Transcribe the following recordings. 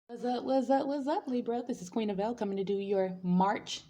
What's up, Libra? This is Queen of L coming to do your March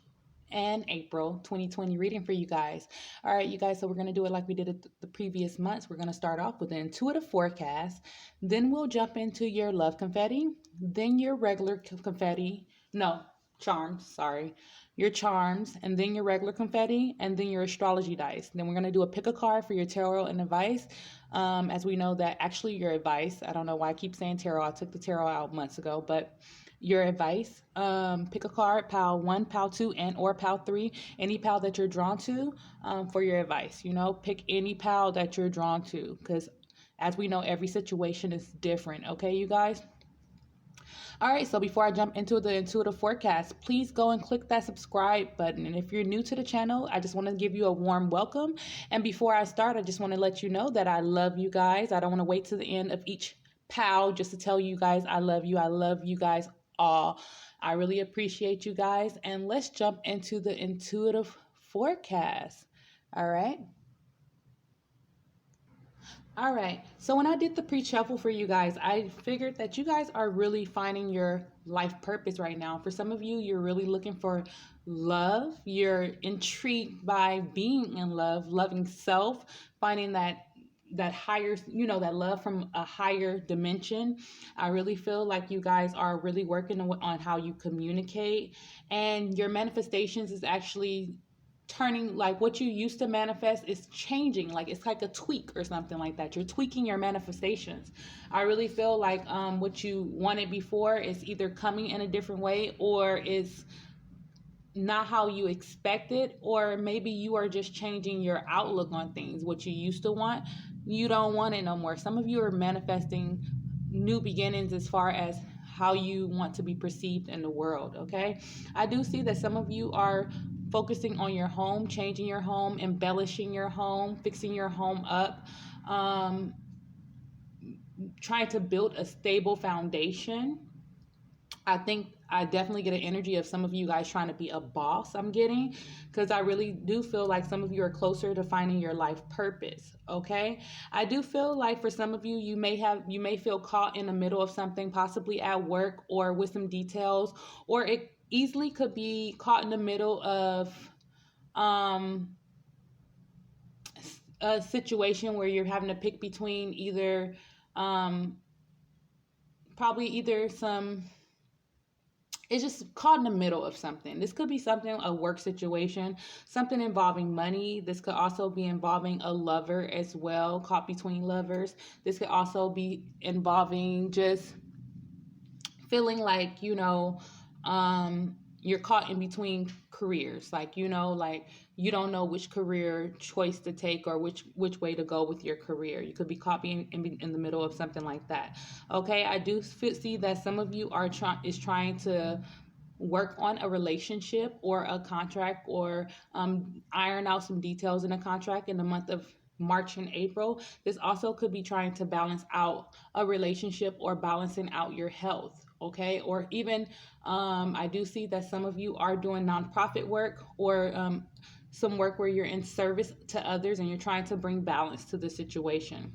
and April 2020 reading for you guys. All right, you guys, so we're going to do it like we did it the previous months. We're going to start off with an intuitive forecast, then we'll jump into your love confetti, then your regular confetti. No, charms, sorry. Your charms, and then your regular confetti, and then your astrology dice. Then we're going to do a pick a card for your tarot and advice. As we know that actually your advice, I don't know why I keep saying tarot. I took the tarot out months ago, but your advice, pick a card, pile 1, pile 2, and or pile 3, any pile that you're drawn to for your advice. Pick any pile that you're drawn to, because as we know, every situation is different. Okay, you guys? All right, so before I jump into the intuitive forecast, please go and click that subscribe button. And if you're new to the channel, I just want to give you a warm welcome. And before I start, I just want to let you know that I love you guys. I don't want to wait to the end of each pal just to tell you guys I love you. I love you guys all. I really appreciate you guys. And let's jump into the intuitive forecast. All right. All right. So when I did the pre-shuffle for you guys, I figured that you guys are really finding your life purpose right now. For some of you, you're really looking for love. You're intrigued by being in love, loving self, finding that higher, that love from a higher dimension. I really feel like you guys are really working on how you communicate, and your manifestations is actually turning, like what you used to manifest is changing, like it's like a tweak or something like that. You're tweaking your manifestations. I really feel like what you wanted before is either coming in a different way, or is not how you expected, or maybe you are just changing your outlook on things. What you used to want, you don't want it no more. Some of you are manifesting new beginnings as far as how you want to be perceived in the world. Okay, I do see that some of you are focusing on your home, changing your home, embellishing your home, fixing your home up, trying to build a stable foundation. I think I definitely get an energy of some of you guys trying to be a boss. I'm getting, because I really do feel like some of you are closer to finding your life purpose. Okay, I do feel like for some of you, you may feel caught in the middle of something, possibly at work or with some details, or it easily could be caught in the middle of um, a situation where you're having to pick between either probably either some, it's just caught in the middle of something. This could be something, a work situation, something involving money. This could also be involving a lover as well, caught between lovers. This could also be involving just feeling like, you're caught in between careers, like, like you don't know which career choice to take, or which way to go with your career. You could be caught being in the middle of something like that. Okay, I do see that some of you are trying to work on a relationship or a contract, or iron out some details in a contract in the month of March and April. This also could be trying to balance out a relationship, or balancing out your health. Okay, or even I do see that some of you are doing nonprofit work, or some work where you're in service to others, and you're trying to bring balance to the situation,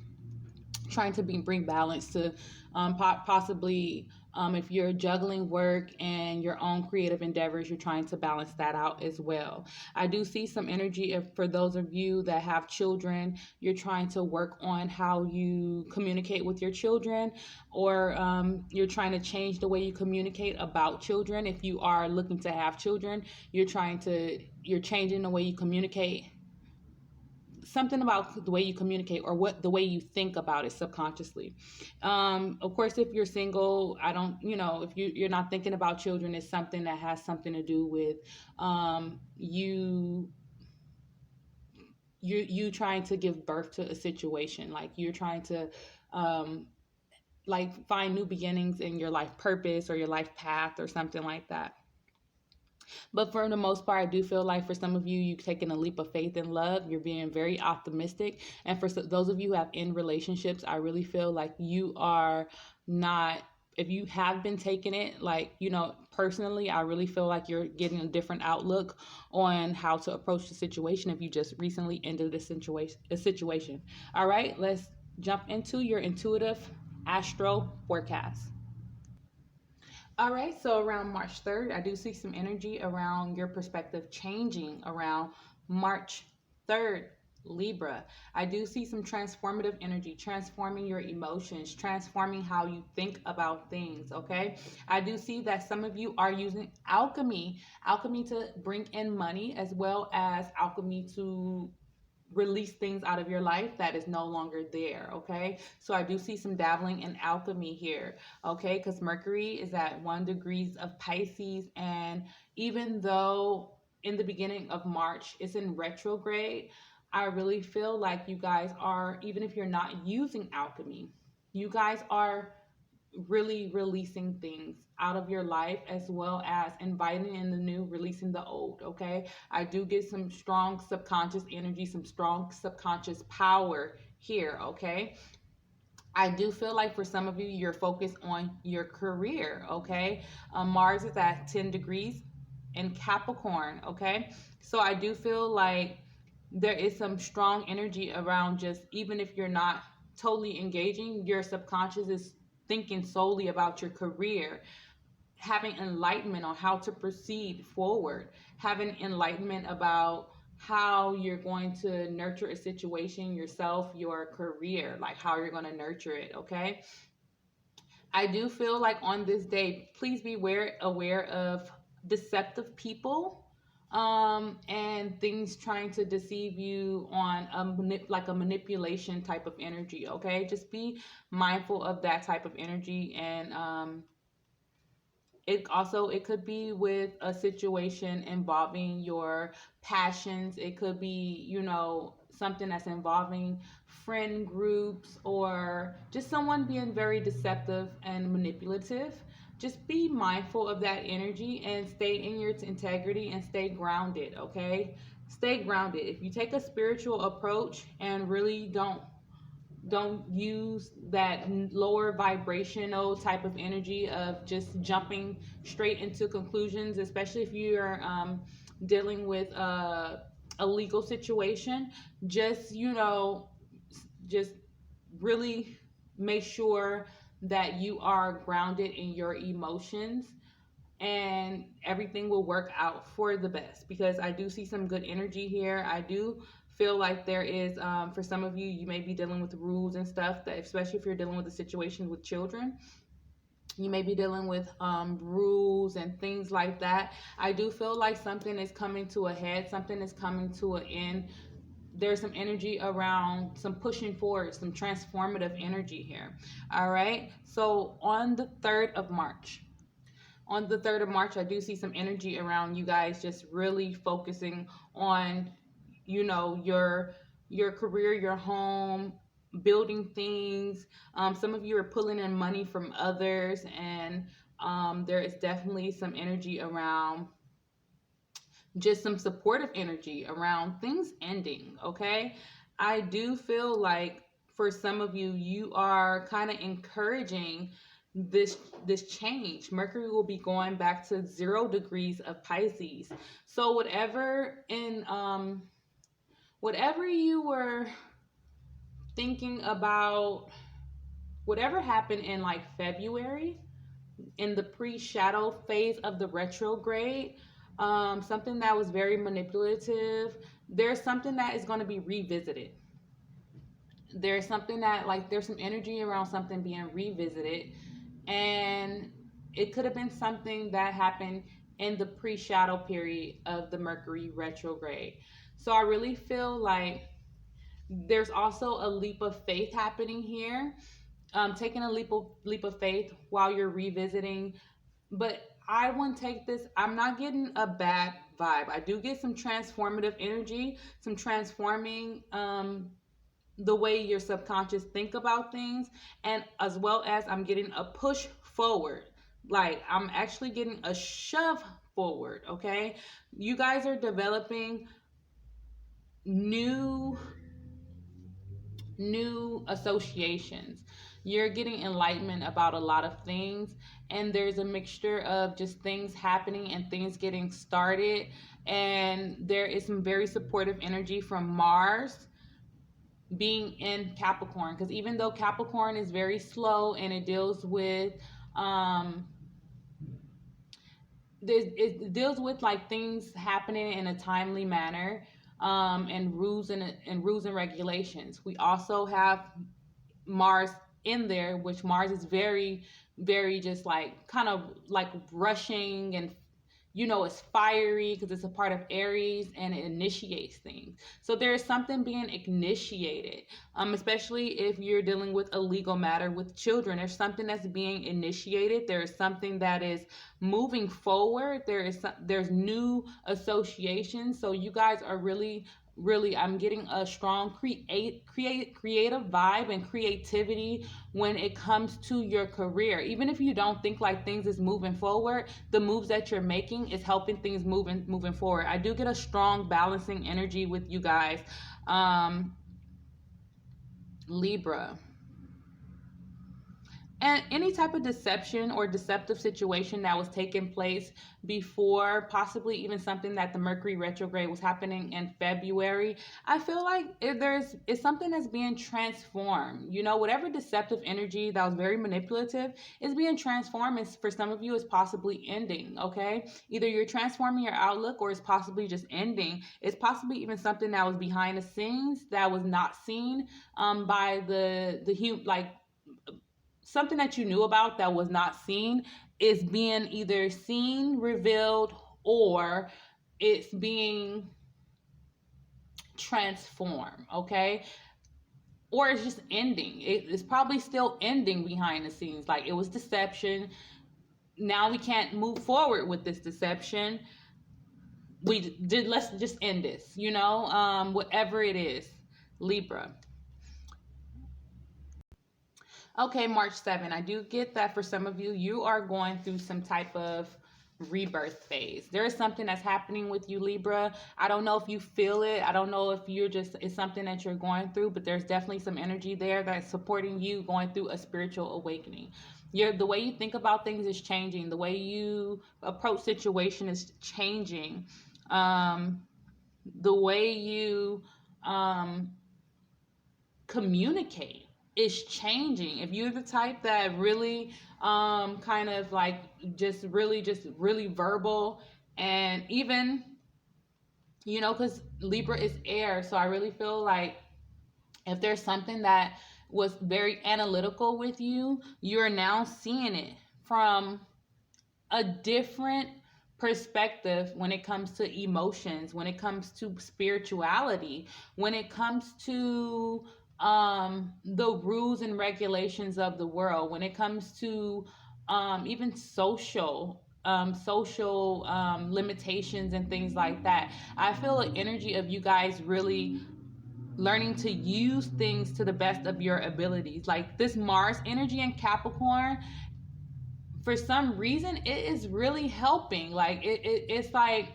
trying to bring balance to possibly if you're juggling work and your own creative endeavors, you're trying to balance that out as well. I do see some energy for those of you that have children. You're trying to work on how you communicate with your children, or you're trying to change the way you communicate about children. If you are looking to have children, you're changing the way you communicate, something about the way you communicate, or the way you think about it subconsciously. Of course, if you're single, I don't, if you're not thinking about children, it's something that has something to do with you trying to give birth to a situation, like you're trying to like find new beginnings in your life purpose or your life path or something like that. But for the most part, I do feel like for some of you, you've taken a leap of faith in love. You're being very optimistic. And for those of you who have in relationships, I really feel like you are not, if you have been taking it, like, personally, I really feel like you're getting a different outlook on how to approach the situation if you just recently ended a situation. All right, let's jump into your intuitive astro forecast. All right, so around March 3rd, I do see some energy around your perspective changing around March 3rd, Libra. I do see some transformative energy, transforming your emotions, transforming how you think about things, okay? I do see that some of you are using alchemy to bring in money, as well as alchemy to release things out of your life that is no longer there. Okay, so I do see some dabbling in alchemy here. Okay, because Mercury is at 1 degrees of Pisces, and even though in the beginning of March it's in retrograde, I really feel like you guys are, even if you're not using alchemy, you guys are really releasing things out of your life, as well as inviting in the new, releasing the old. Okay, I do get some strong subconscious energy, some strong subconscious power here. Okay, I do feel like for some of you, you're focused on your career. Okay, Mars is at 10 degrees in Capricorn. Okay, so I do feel like there is some strong energy around, just even if you're not totally engaging, your subconscious is thinking solely about your career, having enlightenment on how to proceed forward, having enlightenment about how you're going to nurture a situation, yourself, your career, like how you're going to nurture it. Okay, I do feel like on this day, please be aware of deceptive people, and things trying to deceive you on like a manipulation type of energy. Okay, just be mindful of that type of energy. And it could be with a situation involving your passions. It could be, something that's involving friend groups, or just someone being very deceptive and manipulative. Just be mindful of that energy and stay in your integrity and stay grounded. Okay, stay grounded. If you take a spiritual approach and really don't use that lower vibrational type of energy of just jumping straight into conclusions, especially if you're dealing with a legal situation. Just, just really make sure that you are grounded in your emotions, and everything will work out for the best, because I do see some good energy here. I do feel like there is, for some of you, you may be dealing with rules and stuff, that especially if you're dealing with a situation with children, you may be dealing with rules and things like that. I do feel like something is coming to a head, something is coming to an end. There's some energy around some pushing forward, some transformative energy here. All right, so on the 3rd of March, I do see some energy around you guys just really focusing on, your career, your home, building things. Some of you are pulling in money from others, and there is definitely some energy around, just some supportive energy around things ending. Okay, I do feel like for some of you, you are kind of encouraging this change. Mercury will be going back to 0 degrees of Pisces. So whatever you were thinking about, whatever happened in like February, in the pre-shadow phase of the retrograde, something that was very manipulative, there's something that is going to be revisited. There's something that, like, there's some energy around something being revisited, and it could have been something that happened in the pre-shadow period of the Mercury retrograde. So I really feel like there's also a leap of faith happening here, taking a leap of faith while you're revisiting. But I wouldn't take this, I'm not getting a bad vibe. I do get some transformative energy, some transforming the way your subconscious think about things, and as well as I'm getting a push forward. Like, I'm actually getting a shove forward. Okay, you guys are developing new associations. You're getting enlightenment about a lot of things, and there's a mixture of just things happening and things getting started. And there is some very supportive energy from Mars being in Capricorn, because even though Capricorn is very slow and it deals with it deals with like things happening in a timely manner, and rules and regulations. We also have Mars in there, which Mars is very, very just like kind of like rushing, and it's fiery because it's a part of Aries and it initiates things. So there is something being initiated, especially if you're dealing with a legal matter with children. There's something that's being initiated. There is something that is moving forward. There's new associations. So you guys are really, I'm getting a strong creative vibe and creativity when it comes to your career. Even if you don't think like things is moving forward, the moves that you're making is helping things moving forward. I do get a strong balancing energy with you guys. Libra. And any type of deception or deceptive situation that was taking place before, possibly even something that the Mercury retrograde was happening in February, I feel like it's something that's being transformed. Whatever deceptive energy that was very manipulative is being transformed. And for some of you, it's possibly ending. Okay, either you're transforming your outlook, or it's possibly just ending. It's possibly even something that was behind the scenes that was not seen by the something that you knew about that was not seen is being either seen, revealed, or it's being transformed. Okay, or it's just ending. It's probably still ending behind the scenes. Like, it was deception, now we can't move forward with this deception. Let's just end this, whatever it is. Libra. Okay, March 7. I do get that for some of you, you are going through some type of rebirth phase. There is something that's happening with you, Libra. I don't know if you feel it. I don't know if it's something that you're going through, but there's definitely some energy there that's supporting you going through a spiritual awakening. The way you think about things is changing. The way you approach situation is changing. The way you communicate is changing. If you're the type that really kind of like just really verbal, and even because Libra is air, so I really feel like if there's something that was very analytical with you, you're now seeing it from a different perspective when it comes to emotions, when it comes to spirituality, when it comes to the rules and regulations of the world, when it comes to even social limitations and things like that. I feel the energy of you guys really learning to use things to the best of your abilities. Like this Mars energy in Capricorn, for some reason, it is really helping. Like it's like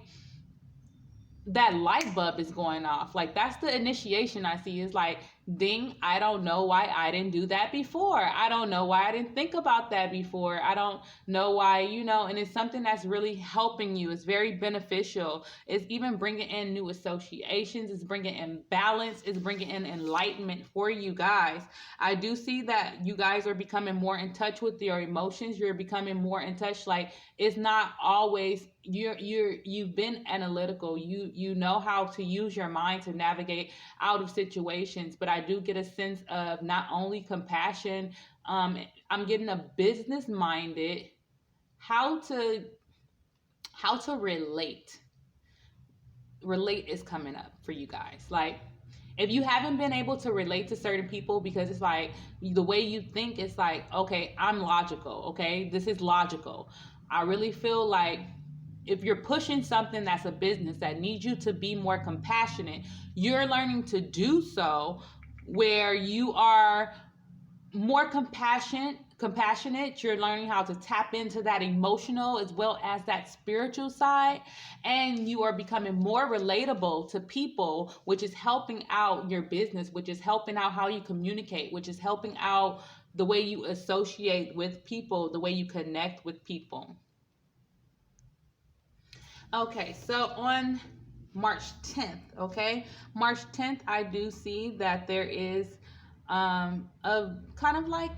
that light bulb is going off. Like that's the initiation I see. Is like, ding, I don't know why I didn't do that before. I don't know why I didn't think about that before. I don't know why, and it's something that's really helping you. It's very beneficial. It's even bringing in new associations. It's bringing in balance. It's bringing in enlightenment for you guys. I do see that you guys are becoming more in touch with your emotions. You're becoming more in touch. Like, it's not always you've been analytical. You know how to use your mind to navigate out of situations, but I do get a sense of not only compassion, I'm getting a business minded, how to relate is coming up for you guys. Like, if you haven't been able to relate to certain people because it's like the way you think, it's like, okay, I'm logical, okay, this is logical. I really feel like if you're pushing something that's a business that needs you to be more compassionate, you're learning to do so where you are more compassionate. You're learning how to tap into that emotional as well as that spiritual side, and you are becoming more relatable to people, which is helping out your business, which is helping out how you communicate, which is helping out the way you associate with people, the way you connect with people. Okay, so on March 10th, okay? March 10th, I do see that there is a kind of like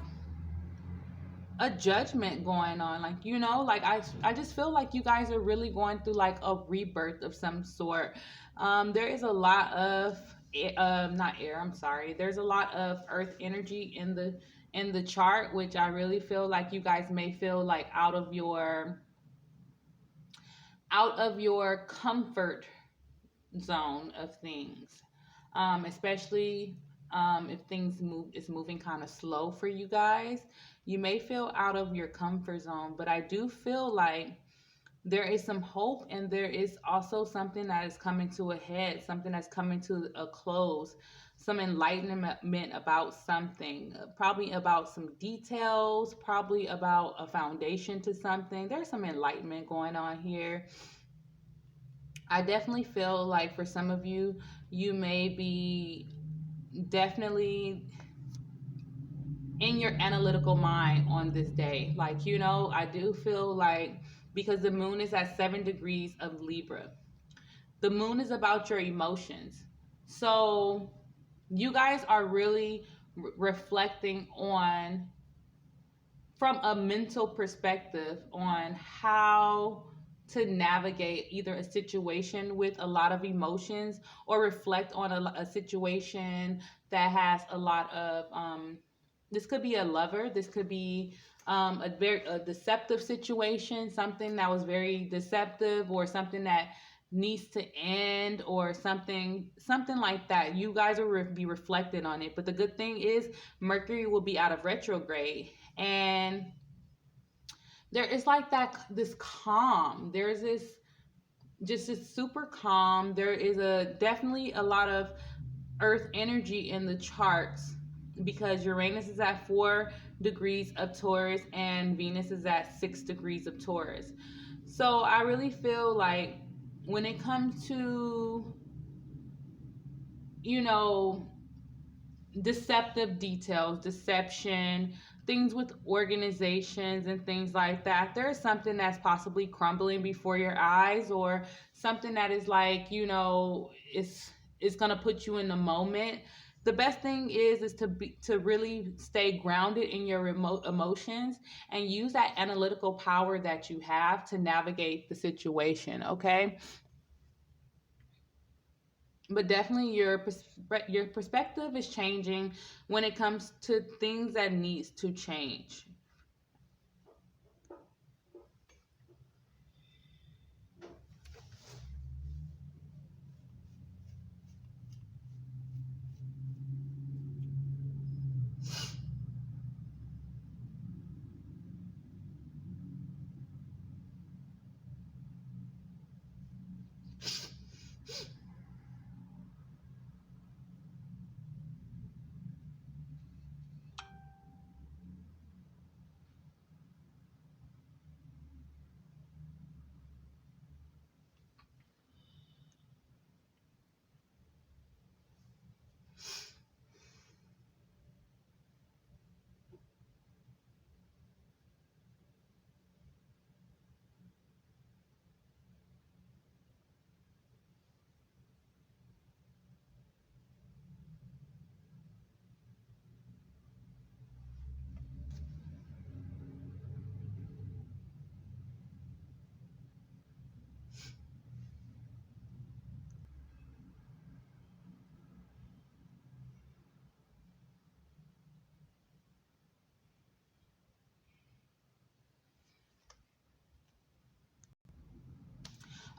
a judgment going on. Like, like I just feel like you guys are really going through like a rebirth of some sort. There is a lot of not air, I'm sorry. There's a lot of earth energy in the chart, which I really feel like you guys may feel like out of your comfort zone of things, especially if it's moving kind of slow for you guys. You may feel out of your comfort zone, but I do feel like there is some hope, and there is also something that is coming to a head, something that's coming to a close, some enlightenment about something, probably about some details, probably about a foundation to something. There's some enlightenment going on here. I definitely feel like for some of you, you may be definitely in your analytical mind on this day. Like, I do feel like because the moon is at 7 degrees of Libra, the moon is about your emotions. So you guys are really reflecting on, from a mental perspective, on how to navigate either a situation with a lot of emotions, or reflect on a situation that has a lot of this could be a lover, this could be a deceptive situation, something that was very deceptive, or something that needs to end, or something like that. You guys will be reflecting on it. But the good thing is Mercury will be out of retrograde, and there is like that, this calm, there's this, just this super calm. There is definitely a lot of earth energy in the charts, because Uranus is at 4 degrees of Taurus and Venus is at 6 degrees of Taurus. So I really feel like when it comes to, you know, deceptive details, deception, things with organizations and things like that, there's something that's possibly crumbling before your eyes, or something that is like, it's going to put you in the moment. The best thing is to really stay grounded in your remote emotions, and use that analytical power that you have to navigate the situation, okay? But definitely your perspective is changing when it comes to things that needs to change.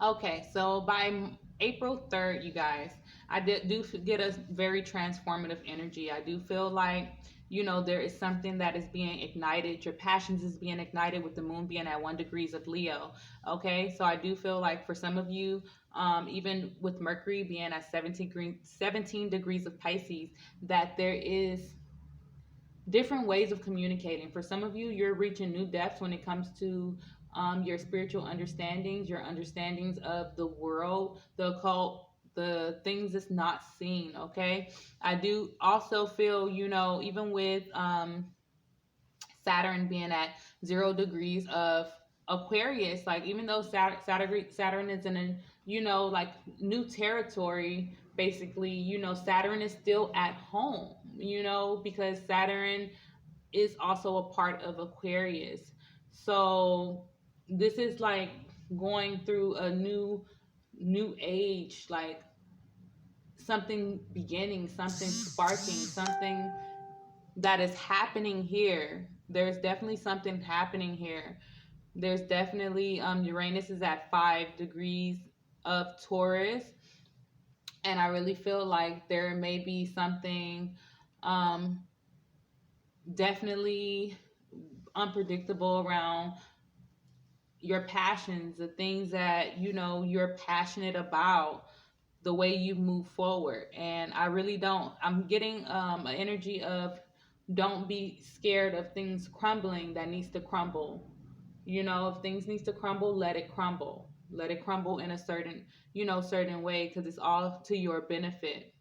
Okay, so by April 3rd, you guys, do get a very transformative energy. I do feel like, there is something that is being ignited. Your passions is being ignited with the moon being at 1 degrees of Leo. Okay, so I do feel like for some of you, even with Mercury being at 17 degrees of Pisces, that there is different ways of communicating. For some of you, you're reaching new depths when it comes to your spiritual understandings, your understandings of the world, the occult, the things that's not seen. Okay, I do also feel, even with Saturn being at 0 degrees of Aquarius, like even though Saturn is in a, like new territory, basically, Saturn is still at home, because Saturn is also a part of Aquarius. So this is like going through a new age, like something beginning, something sparking, something that is happening here. There's definitely something happening here. There's definitely Uranus is at 5 degrees of Taurus, and I really feel like there may be something um definitely unpredictable around your passions, the things that you're passionate about, the way you move forward. And I really don't, I'm getting an energy of, don't be scared of things crumbling that needs to crumble. If things needs to crumble, let it crumble. Let it crumble in a certain way, because it's all to your benefit.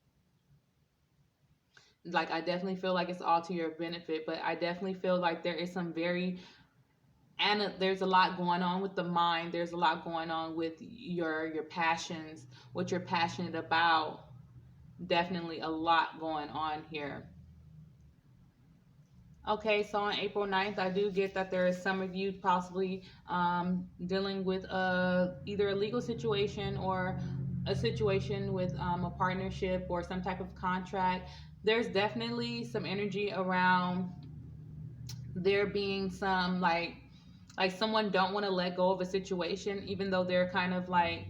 Like, I definitely feel like it's all to your benefit, but I definitely feel like there is some very, and there's a lot going on with the mind. There's a lot going on with your passions, what you're passionate about. Definitely a lot going on here. Okay, so on April 9th, I do get that there is some of you possibly dealing with either a legal situation or a situation with a partnership or some type of contract. There's definitely some energy around there being some like someone don't want to let go of a situation, even though they're kind of like,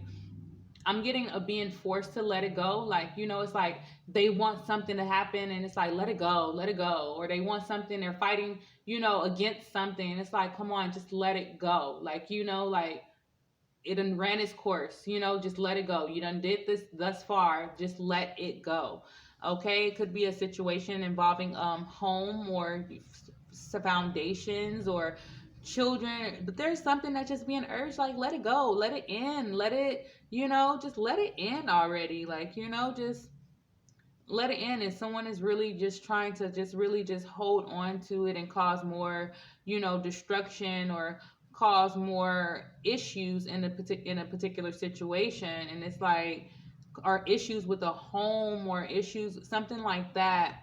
I'm getting a being forced to let it go. Like, it's like they want something to happen and it's like, let it go, let it go. Or they want something, they're fighting, against something. And it's like, come on, just let it go. Like, like it done ran its course, just let it go. You done did this thus far, just let it go. Okay, it could be a situation involving home or foundations or children, but there's something that's just being urged, like, let it go, let it end, let it, just let it end already. Like, just let it end. And someone is really just trying to just really just hold on to it and cause more, destruction, or cause more issues in a particular situation. And it's like, or issues with a home or issues, something like that.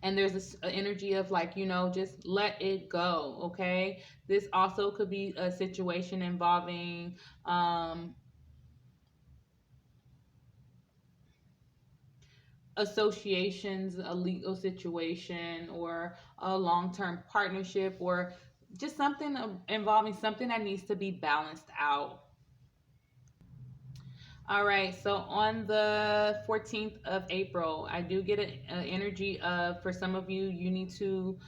And there's this energy of like, just let it go. Okay, this also could be a situation involving associations, a legal situation, or a long-term partnership, or just something involving something that needs to be balanced out. All right, so on the 14th of April, I do get an energy of, for some of you, you need to,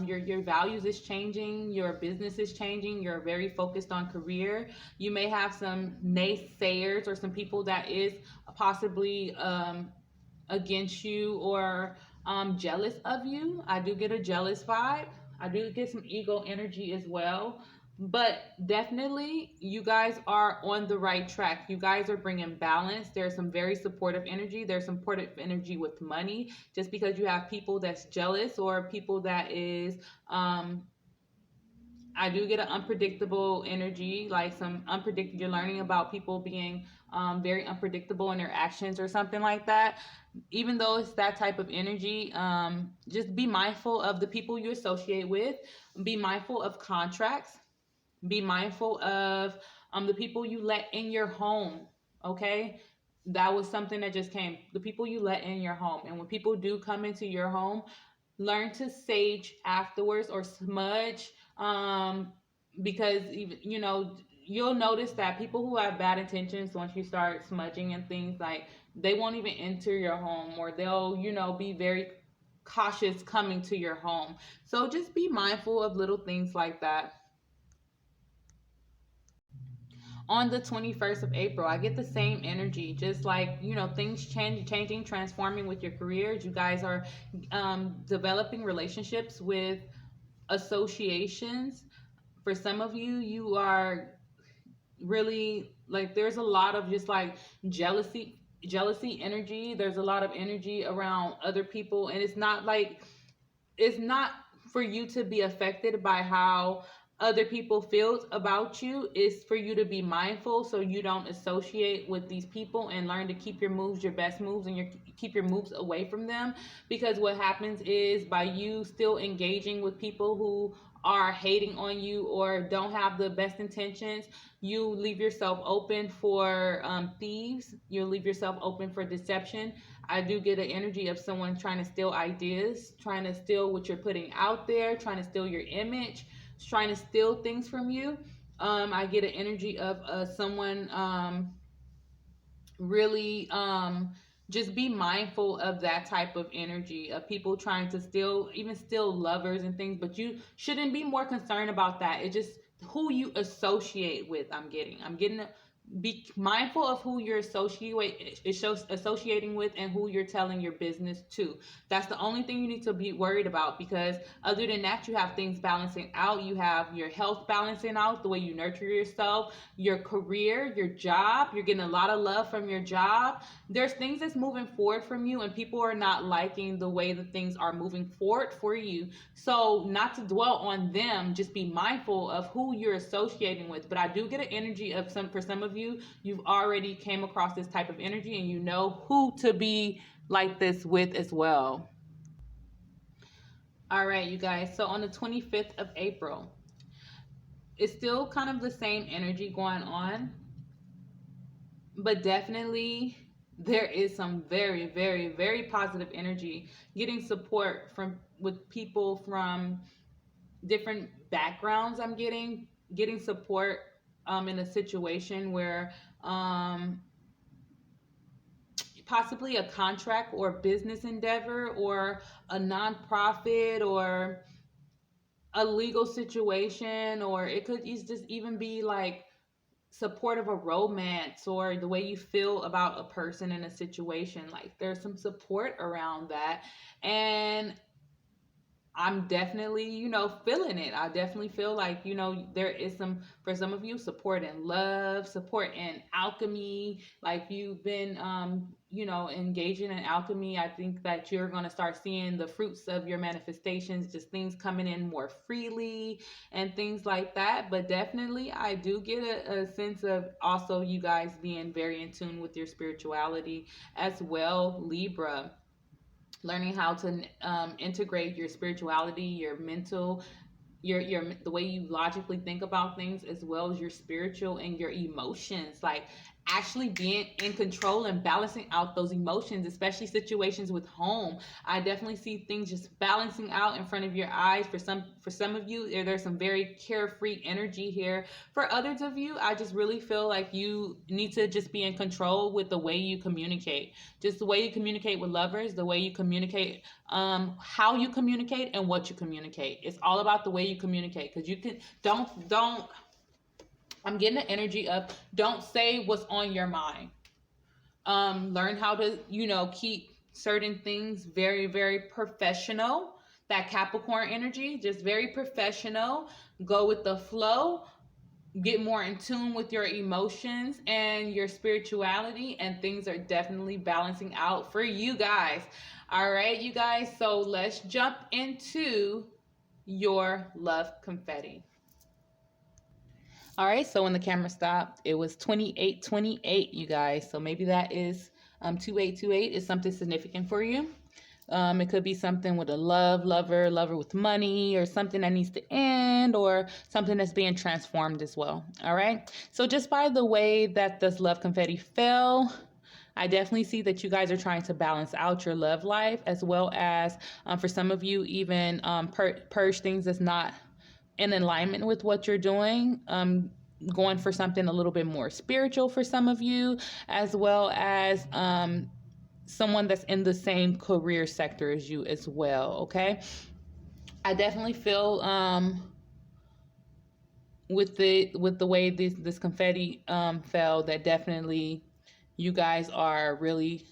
your values is changing, your business is changing, you're very focused on career. You may have some naysayers or some people that is possibly against you or jealous of you. I do get a jealous vibe. I do get some ego energy as well. But definitely, you guys are on the right track. You guys are bringing balance. There's some very supportive energy. There's some supportive energy with money. Just because you have people that's jealous or people that is, I do get an unpredictable energy, like some unpredictable. You're learning about people being very unpredictable in their actions or something like that. Even though it's that type of energy, just be mindful of the people you associate with. Be mindful of contracts. Be mindful of the people you let in your home. Okay, that was something that just came. The people you let in your home, and when people do come into your home, learn to sage afterwards or smudge, because even you'll notice that people who have bad intentions, once you start smudging and things, like they won't even enter your home, or they'll be very cautious coming to your home. So just be mindful of little things like that. On the 21st of April, I get the same energy, just like, things changing, transforming with your careers. You guys are developing relationships with associations. For some of you, you are really like, there's a lot of just like jealousy energy. There's a lot of energy around other people, and it's not for you to be affected by how other people feels about you is for you to be mindful so you don't associate with these people, and learn to keep your moves your best moves, and keep your moves away from them. Because what happens is, by you still engaging with people who are hating on you or don't have the best intentions, you leave yourself open for thieves. You leave yourself open for deception. I do get an energy of someone trying to steal ideas, trying to steal what you're putting out there, trying to steal your image, trying to steal things from you. I get an energy of someone really just be mindful of that type of energy of people trying to steal, even steal lovers and things. But you shouldn't be more concerned about that. It's just who you associate with. I'm getting be mindful of who you're associating with and who you're telling your business to. That's the only thing you need to be worried about, because other than that, you have things balancing out. You have your health balancing out, the way you nurture yourself, your career, your job. You're getting a lot of love from your job. There's things that's moving forward from you, and people are not liking the way that things are moving forward for you. So not to dwell on them, just be mindful of who you're associating with. But I do get an energy of for some of you, you've already came across this type of energy, and you know who to be like this with as well. All right, you guys. So on the 25th of April, it's still kind of the same energy going on, but definitely there is some very, very, very positive energy, getting support from with people from different backgrounds. I'm getting support in a situation where possibly a contract or business endeavor or a nonprofit or a legal situation, or it could just even be like support of a romance, or the way you feel about a person in a situation. Like there's some support around that, and I'm definitely, feeling it. I definitely feel like, there is some, for some of you, support in love, support in alchemy. Like you've been, engaging in alchemy. I think that you're going to start seeing the fruits of your manifestations, just things coming in more freely and things like that. But definitely, I do get a sense of also you guys being very in tune with your spirituality as well, Libra, learning how to integrate your spirituality, your mental, your the way you logically think about things, as well as your spiritual and your emotions. Like actually being in control and balancing out those emotions, especially situations with home. I definitely see things just balancing out in front of your eyes. For some of you, there's some very carefree energy here. For others of you, I just really feel like you need to just be in control with the way you communicate. Just the way you communicate with lovers, the way you communicate, how you communicate and what you communicate. It's all about the way you communicate, because you can don't I'm getting the energy of don't say what's on your mind. Learn how to, keep certain things very, very professional. That Capricorn energy, just very professional. Go with the flow. Get more in tune with your emotions and your spirituality, and things are definitely balancing out for you guys. All right, you guys. So let's jump into your love confetti. All right, so when the camera stopped, it was 2828, you guys. So maybe that is 2828 is something significant for you. It could be something with a lover with money, or something that needs to end, or something that's being transformed as well. All right. So just by the way that this love confetti fell, I definitely see that you guys are trying to balance out your love life, as well as for some of you, even purge things that's not in alignment with what you're doing. Going for something a little bit more spiritual for some of you, as well as someone that's in the same career sector as you as well. Okay, I definitely feel with the way this confetti fell, that definitely you guys are really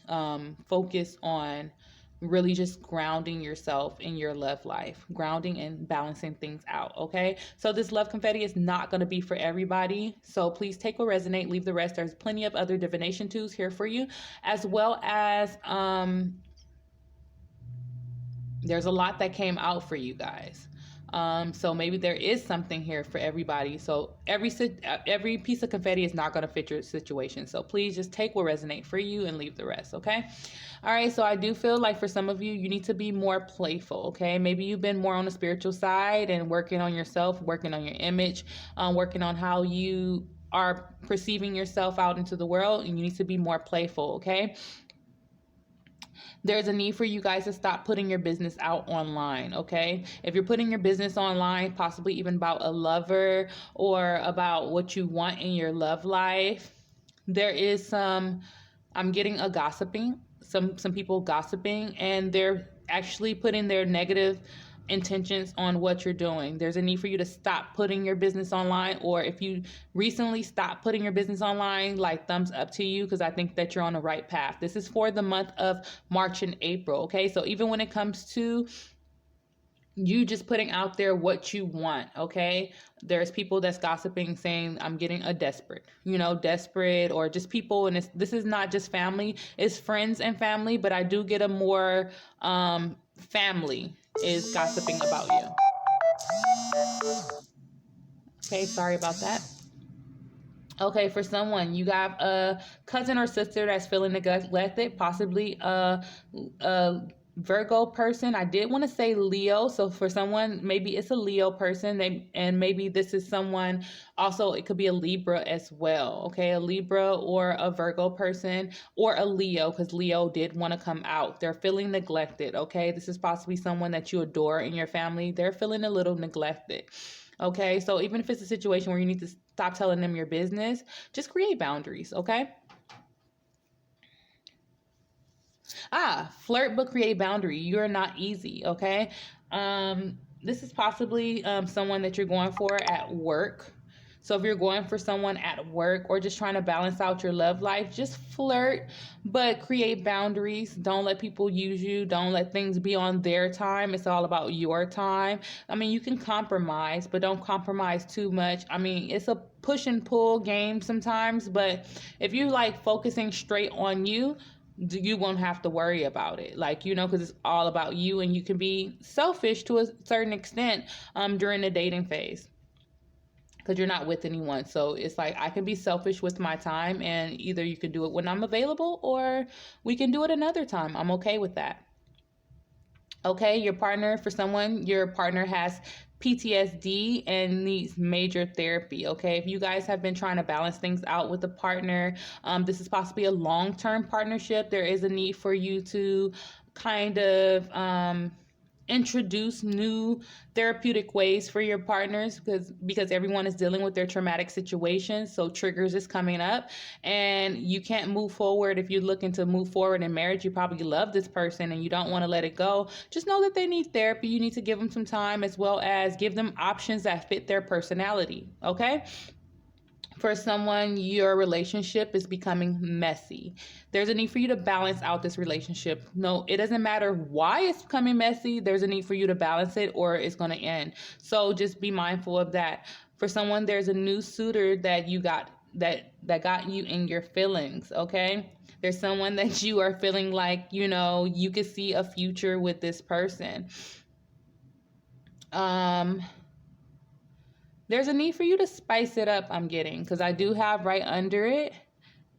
focused on really just grounding yourself in your love life, grounding and balancing things out. Okay, so this love confetti is not going to be for everybody, so please take what resonate, leave the rest. There's plenty of other divination tools here for you, as well as there's a lot that came out for you guys. So maybe there is something here for everybody. So every piece of confetti is not going to fit your situation. So please just take what resonates for you and leave the rest, okay? All right, so I do feel like for some of you, you need to be more playful, okay? Maybe you've been more on the spiritual side and working on yourself, working on your image, working on how you are perceiving yourself out into the world, and you need to be more playful, okay? There's a need for you guys to stop putting your business out online, okay? If you're putting your business online, possibly even about a lover or about what you want in your love life, there is I'm getting a gossiping, some people gossiping, and they're actually putting their negative intentions on what you're doing. There's a need for you to stop putting your business online, or if you recently stopped putting your business online, like thumbs up to you, because I think that you're on the right path. This is for the month of March and April, okay? So even when it comes to you just putting out there what you want, okay? There's people that's gossiping saying I'm getting a desperate, desperate, or just people, and this is not just family, it's friends and family, but I do get a more family is gossiping about you. Okay, sorry about that. Okay, for someone, you got a cousin or sister that's feeling neglected, possibly a Virgo person. I did want to say Leo. So for someone, maybe it's a Leo person, and maybe this is someone also, it could be a Libra as well. Okay, a Libra or a Virgo person, or a Leo, because Leo did want to come out. They're feeling neglected. Okay, this is possibly someone that you adore in your family. They're feeling a little neglected. Okay, so even if it's a situation where you need to stop telling them your business, just create boundaries, okay? Flirt but create boundary. You're not easy, okay? This is possibly someone that you're going for at work. So if you're going for someone at work or just trying to balance out your love life, just flirt, but create boundaries. Don't let people use you. Don't let things be on their time. It's all about your time. I mean, you can compromise, but don't compromise too much. I mean, it's a push and pull game sometimes, but if you like focusing straight on you, you won't have to worry about it, because it's all about you, and you can be selfish to a certain extent during the dating phase, because you're not with anyone. So it's like, I can be selfish with my time, and either you can do it when I'm available, or we can do it another time. I'm okay with that. Okay, your partner has PTSD and needs major therapy. Okay, if you guys have been trying to balance things out with a partner, this is possibly a long-term partnership. There is a need for you to kind of introduce new therapeutic ways for your partners, because everyone is dealing with their traumatic situations. So triggers is coming up, and you can't move forward. If you're looking to move forward in marriage, you probably love this person and you don't want to let it go. Just know that they need therapy. You need to give them some time, as well as give them options that fit their personality. Okay. For someone, your relationship is becoming messy. There's a need for you to balance out this relationship. No, it doesn't matter why it's becoming messy. There's a need for you to balance it, or it's going to end. So just be mindful of that. For someone, there's a new suitor that you got that got you in your feelings, okay? There's someone that you are feeling like, you could see a future with this person. There's a need for you to spice it up, I'm getting, because I do have right under it,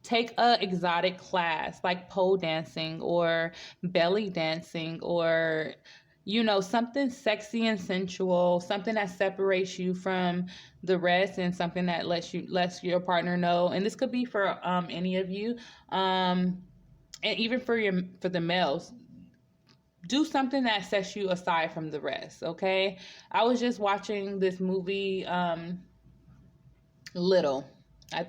take a exotic class like pole dancing or belly dancing, or something sexy and sensual, something that separates you from the rest, and something that lets your partner know. And this could be for any of you, and even for the males. Do something that sets you aside from the rest, okay? I was just watching this movie, Little.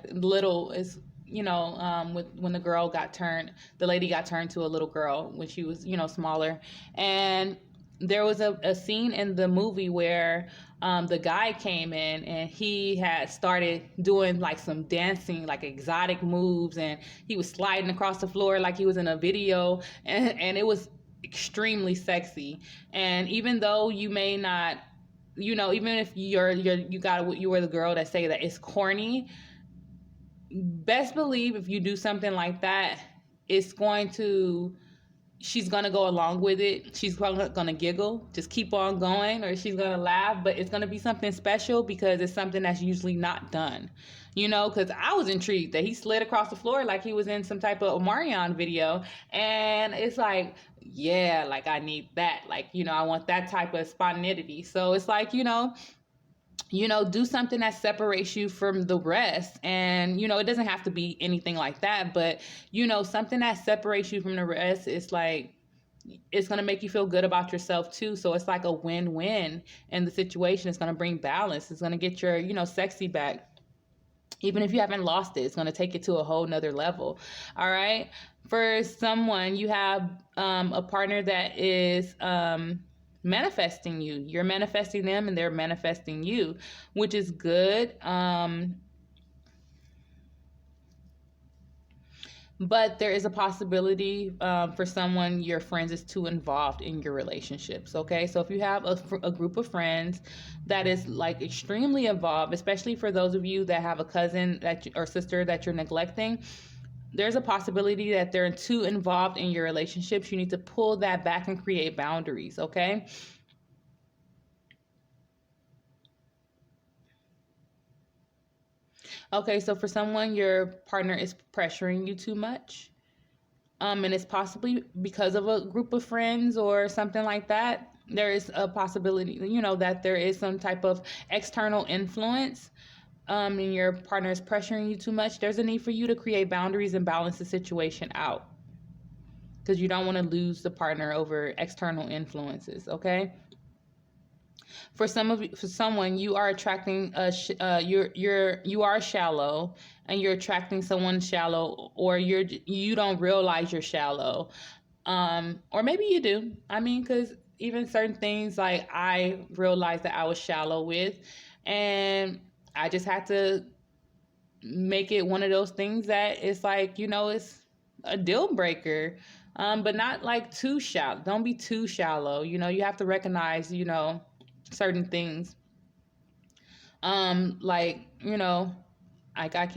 Little is, when the lady got turned to a little girl when she was, smaller. And there was a scene in the movie where the guy came in and he had started doing like some dancing, like exotic moves, and he was sliding across the floor like he was in a video, and it was extremely sexy. And even though you may not, even if you were the girl that say that it's corny, best believe if you do something like that, it's going to she's gonna go along with it. She's gonna giggle, just keep on going, or she's gonna laugh, but it's gonna be something special because it's something that's usually not done. You know, because I was intrigued that he slid across the floor like he was in some type of Omarion video. And it's like, yeah, like I need that. Like, you know, I want that type of spontaneity. So it's like, do something that separates you from the rest. And, it doesn't have to be anything like that, but, something that separates you from the rest is like, it's going to make you feel good about yourself too. So it's like a win-win in the situation. It's going to bring balance. It's going to get your, sexy back. Even if you haven't lost it, it's going to take it to a whole nother level. All right. For someone, you have a partner that is manifesting you. You're manifesting them and they're manifesting you, which is good. But there is a possibility for someone, your friends, is too involved in your relationships. Okay, so if you have a group of friends that is like extremely involved, especially for those of you that have a cousin or sister that you're neglecting, there's a possibility that they're too involved in your relationships. You need to pull that back and create boundaries. Okay. Okay, so for someone, your partner is pressuring you too much. And it's possibly because of a group of friends or something like that. There is a possibility, that there is some type of external influence, and your partner is pressuring you too much. There's a need for you to create boundaries and balance the situation out, because you don't want to lose the partner over external influences. Okay. For someone, you are attracting you are shallow, and you're attracting someone shallow, or you don't realize you're shallow, or maybe you do. I mean, because even certain things, like I realized that I was shallow with, and I just had to make it one of those things that it's like, it's a deal breaker. But not like too shallow. Don't be too shallow. You have to recognize, certain things. Like, like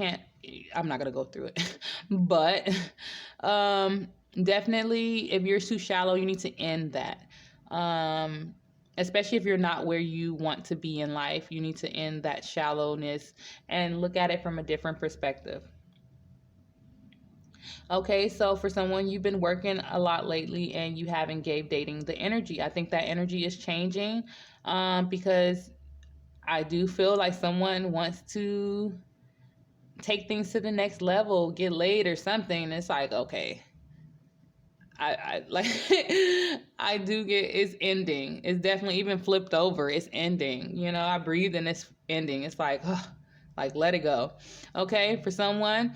I'm not gonna go through it. But definitely, if you're too shallow, you need to end that. Especially if you're not where you want to be in life, you need to end that shallowness and look at it from a different perspective. Okay, so for someone, you've been working a lot lately and you haven't gave dating the energy. I think that energy is changing, because I do feel like someone wants to take things to the next level, get laid or something. It's like, okay, I like I do get, it's ending. It's definitely even flipped over. It's ending. I breathe and it's ending. It's like, like let it go. Okay, for someone,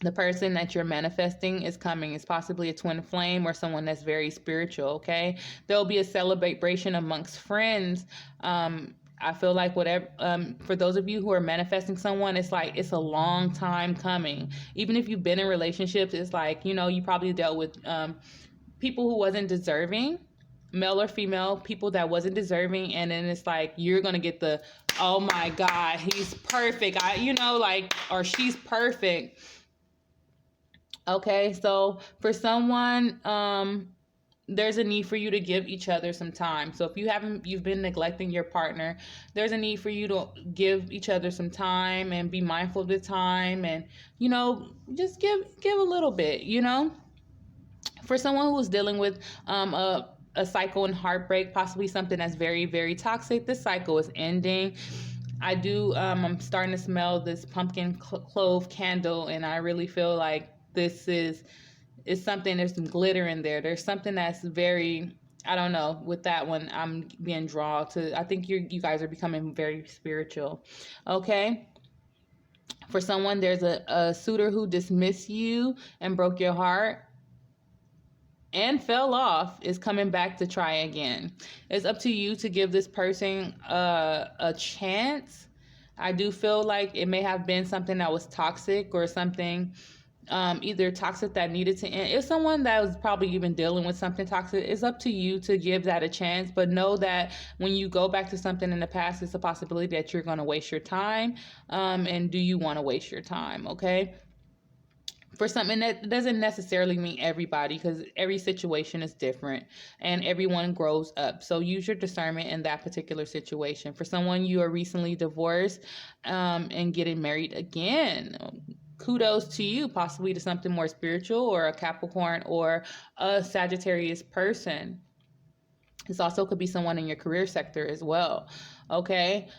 the person that you're manifesting is coming. It's possibly a twin flame or someone that's very spiritual. Okay, there'll be a celebration amongst friends. I feel like whatever, for those of you who are manifesting someone, it's like it's a long time coming. Even if you've been in relationships, it's like, you probably dealt with people who wasn't deserving, male or female, people that wasn't deserving, and then it's like you're gonna get the, oh my God, he's perfect. Or she's perfect. Okay, so for someone, there's a need for you to give each other some time. So if you've been neglecting your partner, there's a need for you to give each other some time and be mindful of the time, and just give a little bit. For someone who's dealing with a cycle and heartbreak, possibly something that's very, very toxic, this cycle is ending. I'm starting to smell this pumpkin clove candle, and I really feel like this is something, there's some glitter in there. There's something that's very, I don't know, with that one, I'm being drawn to, I think you guys are becoming very spiritual. Okay. For someone, there's a suitor who dismissed you and broke your heart and fell off, is coming back to try again. It's up to you to give this person a chance. I do feel like it may have been something that was toxic, or something either toxic that needed to end. If someone that was probably even dealing with something toxic, it's up to you to give that a chance. But know that when you go back to something in the past, it's a possibility that you're going to waste your time. And do you want to waste your time? Okay. For something that doesn't necessarily mean everybody, because every situation is different and everyone grows up. So use your discernment in that particular situation. For someone you are recently divorced and getting married again, kudos to you, possibly to something more spiritual or a Capricorn or a Sagittarius person. This also could be someone in your career sector as well. Okay.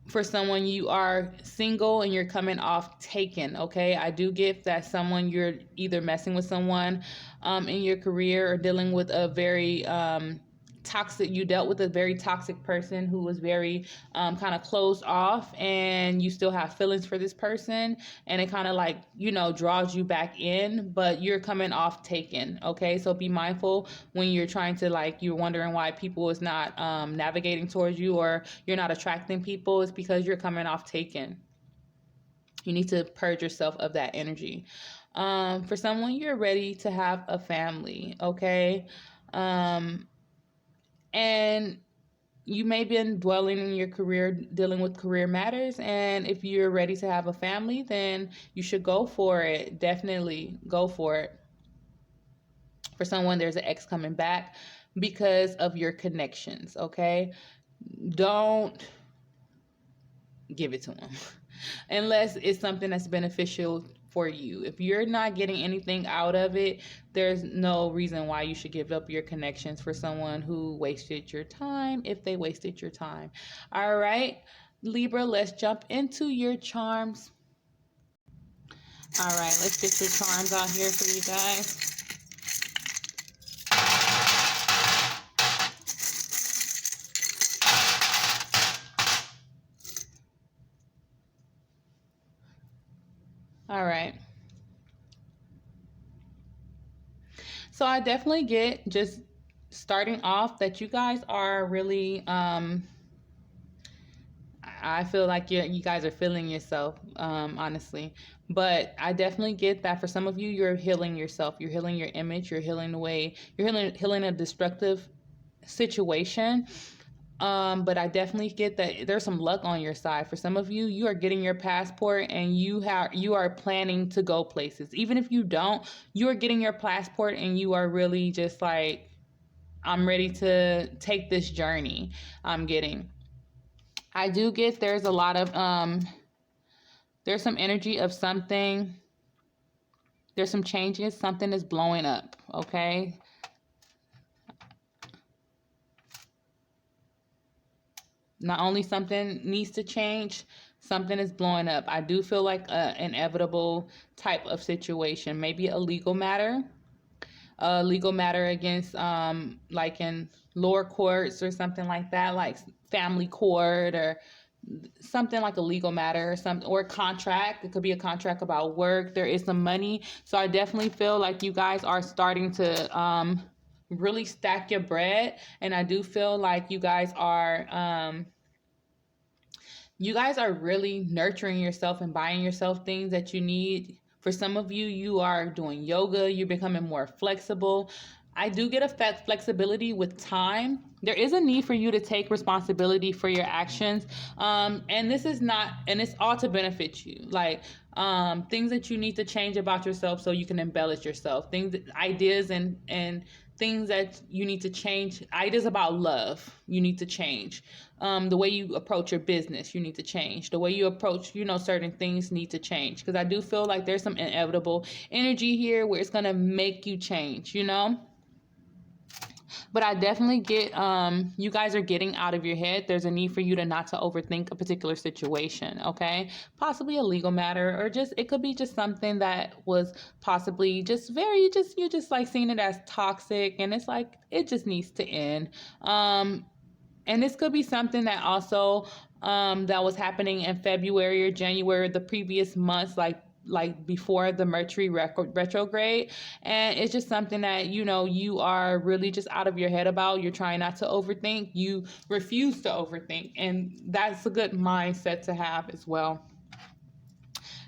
For someone you are single and you're coming off taken. Okay, I do get that someone, you're either messing with someone in your career or dealing with a very toxic, you dealt with a very toxic person who was very kind of closed off, and you still have feelings for this person, and it kind of like, you know, draws you back in, but you're coming off taken. Okay, so be mindful when you're trying to, like, you're wondering why people is not navigating towards you, or you're not attracting people. It's because you're coming off taken. You need to purge yourself of that energy. For someone, you're ready to have a family. Okay. And you may be dwelling in your career, dealing with career matters. And if you're ready to have a family, then you should go for it. Definitely go for it. For someone, there's an ex coming back because of your connections. Okay. Don't give it to them unless it's something that's beneficial for you. If you're not getting anything out of it, there's no reason why you should give up your connections for someone who wasted your time, if they wasted your time. All right, Libra, let's jump into your charms. All right, let's get your charms out here for you guys. All right. So I definitely get, just starting off, that you guys are really I feel like you guys are feeling yourself, honestly. But I definitely get that for some of you, you're healing yourself. You're healing your image. You're healing the way, you're healing a destructive situation. But I definitely get that there's some luck on your side. For some of you, you are getting your passport and you are planning to go places. Even if you don't, you are getting your passport and you are really just like, I'm ready to take this journey I'm getting. I do get there's a lot of there's some energy of something. There's some changes. Something is blowing up. Okay. Not only something needs to change, something is blowing up. I do feel like an inevitable type of situation, maybe a legal matter against like in lower courts or something like that, like family court or something like a legal matter or something, or a contract. It could be a contract about work. There is some money. So I definitely feel like you guys are starting to really stack your bread. And I do feel like you guys are really nurturing yourself and buying yourself things that you need. For some of you, you are doing yoga. You're becoming more flexible. I do get a flexibility with time. There is a need for you to take responsibility for your actions. And this is not, and it's all to benefit you. Like things that you need to change about yourself so you can embellish yourself. Things, ideas and things that you need to change. Ideas about love, you need to change. The way you approach your business, you need to change. The way you approach, certain things need to change. Because I do feel like there's some inevitable energy here where it's going to make you change, But I definitely get, you guys are getting out of your head. There's a need for you to not to overthink a particular situation, okay? Possibly a legal matter, or just, it could be just something that was possibly just you just like seeing it as toxic, and it's like, it just needs to end. And this could be something that also, that was happening in February or January, the previous months, like before the Mercury retrograde. And it's just something that, you are really just out of your head about. You're trying not to overthink. You refuse to overthink. And that's a good mindset to have as well.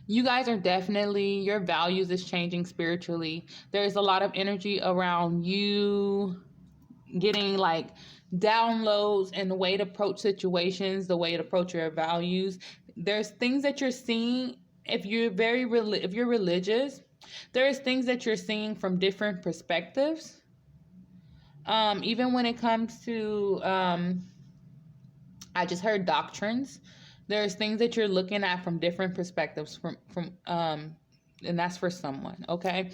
You guys are definitely, your values is changing spiritually. There's a lot of energy around you getting like downloads and the way to approach situations, the way to approach your values. There's things that you're seeing if you're if you're religious, there's things that you're seeing from different perspectives. Even when it comes to I just heard doctrines. There's things that you're looking at from different perspectives and that's for someone, okay?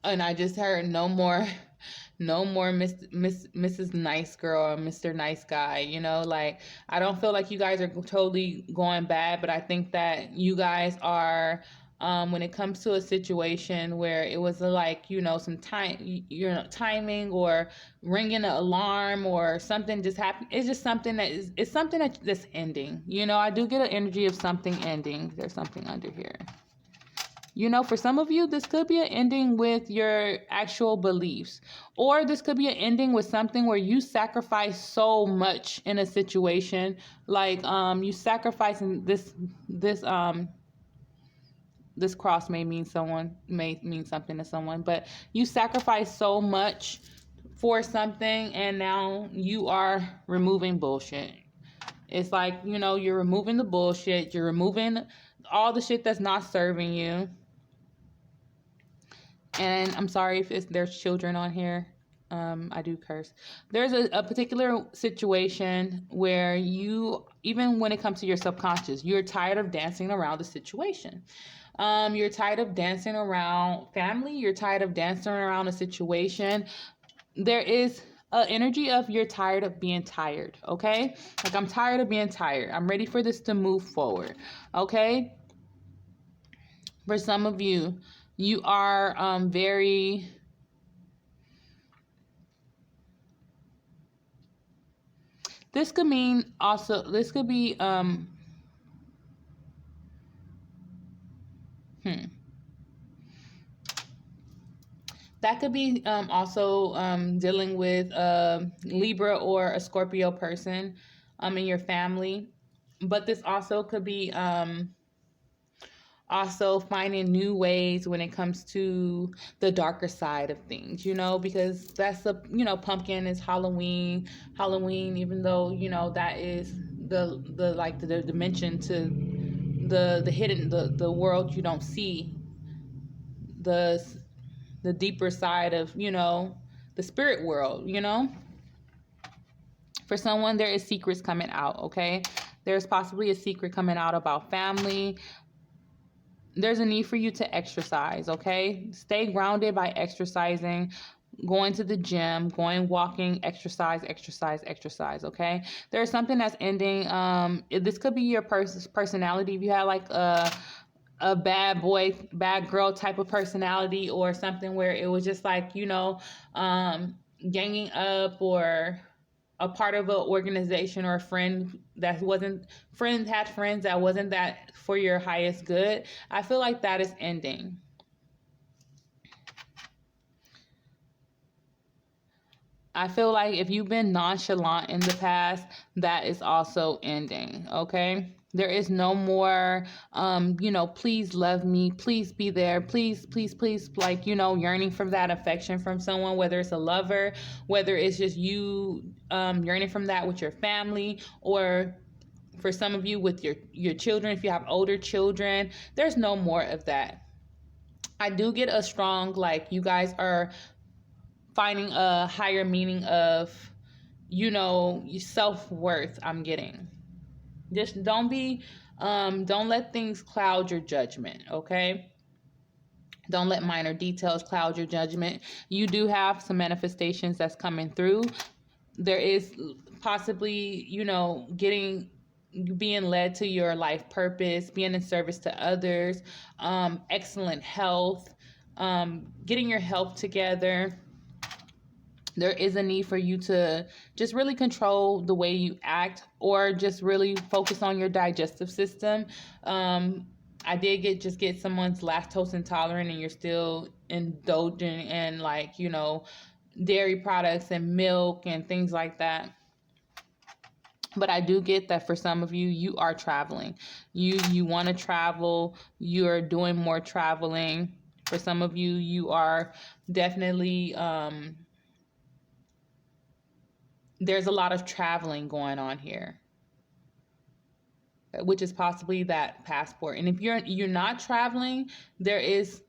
And I just heard no more Mrs. Nice Girl or Mr. Nice Guy, you know, like I don't feel like you guys are totally going bad, but I think that you guys are when it comes to a situation where it was like, you know, some time, you know, timing or ringing an alarm or something just happened. It's just something that is, it's something that's ending. You know, I do get an energy of something ending. There's something under here. You know, for some of you, this could be an ending with your actual beliefs, or this could be an ending with something where you sacrifice so much in a situation, like you sacrificing this cross may mean something to someone, but you sacrifice so much for something, and now you are removing bullshit. It's like, you know, you're removing the bullshit, you're removing all the shit that's not serving you. And I'm sorry if there's children on here. I do curse. There's a particular situation where you, even when it comes to your subconscious, you're tired of dancing around the situation. You're tired of dancing around family. You're tired of dancing around a situation. There is an energy of you're tired of being tired, okay? Like, I'm tired of being tired. I'm ready for this to move forward, okay? For some of you, you are very... This could mean also, this could be, that could be also dealing with a Libra or a Scorpio person in your family. But this also could be also finding new ways when it comes to the darker side of things, you know, because that's the, you know, pumpkin is Halloween, even though, you know, that is the like the dimension to the hidden, the world you don't see, the deeper side of, you know, the spirit world, you know. For someone, there is secrets coming out, okay? There's possibly a secret coming out about family. There's a need for you to exercise, okay? Stay grounded by exercising, going to the gym, going walking, exercise, okay? There's something that's ending. This could be your personality. If you have like a bad boy, bad girl type of personality, or something where it was just like, you know, ganging up, or a part of an organization, or a friend that wasn't, had friends that wasn't that for your highest good. I feel like that is ending. I feel like if you've been nonchalant in the past, that is also ending, okay? There is no more, you know, please love me, please be there, please, like, you know, yearning for that affection from someone, whether it's a lover, whether it's just you yearning from that with your family, or for some of you with your children, if you have older children. There's no more of that. I do get a strong, like, you guys are finding a higher meaning of, you know, self-worth. I'm getting. Just don't let things cloud your judgment, okay? Don't let minor details cloud your judgment. You do have some manifestations that's coming through. There is possibly, you know, being led to your life purpose, being in service to others, excellent health, getting your health together. There is a need for you to just really control the way you act, or just really focus on your digestive system. I did get someone's lactose intolerant, and you're still indulging in, like, you know, dairy products and milk and things like that. But I do get that for some of you, you are traveling. You want to travel. You're doing more traveling. For some of you, you are definitely... there's a lot of traveling going on here. which is possibly that passport. And if you're not traveling, there is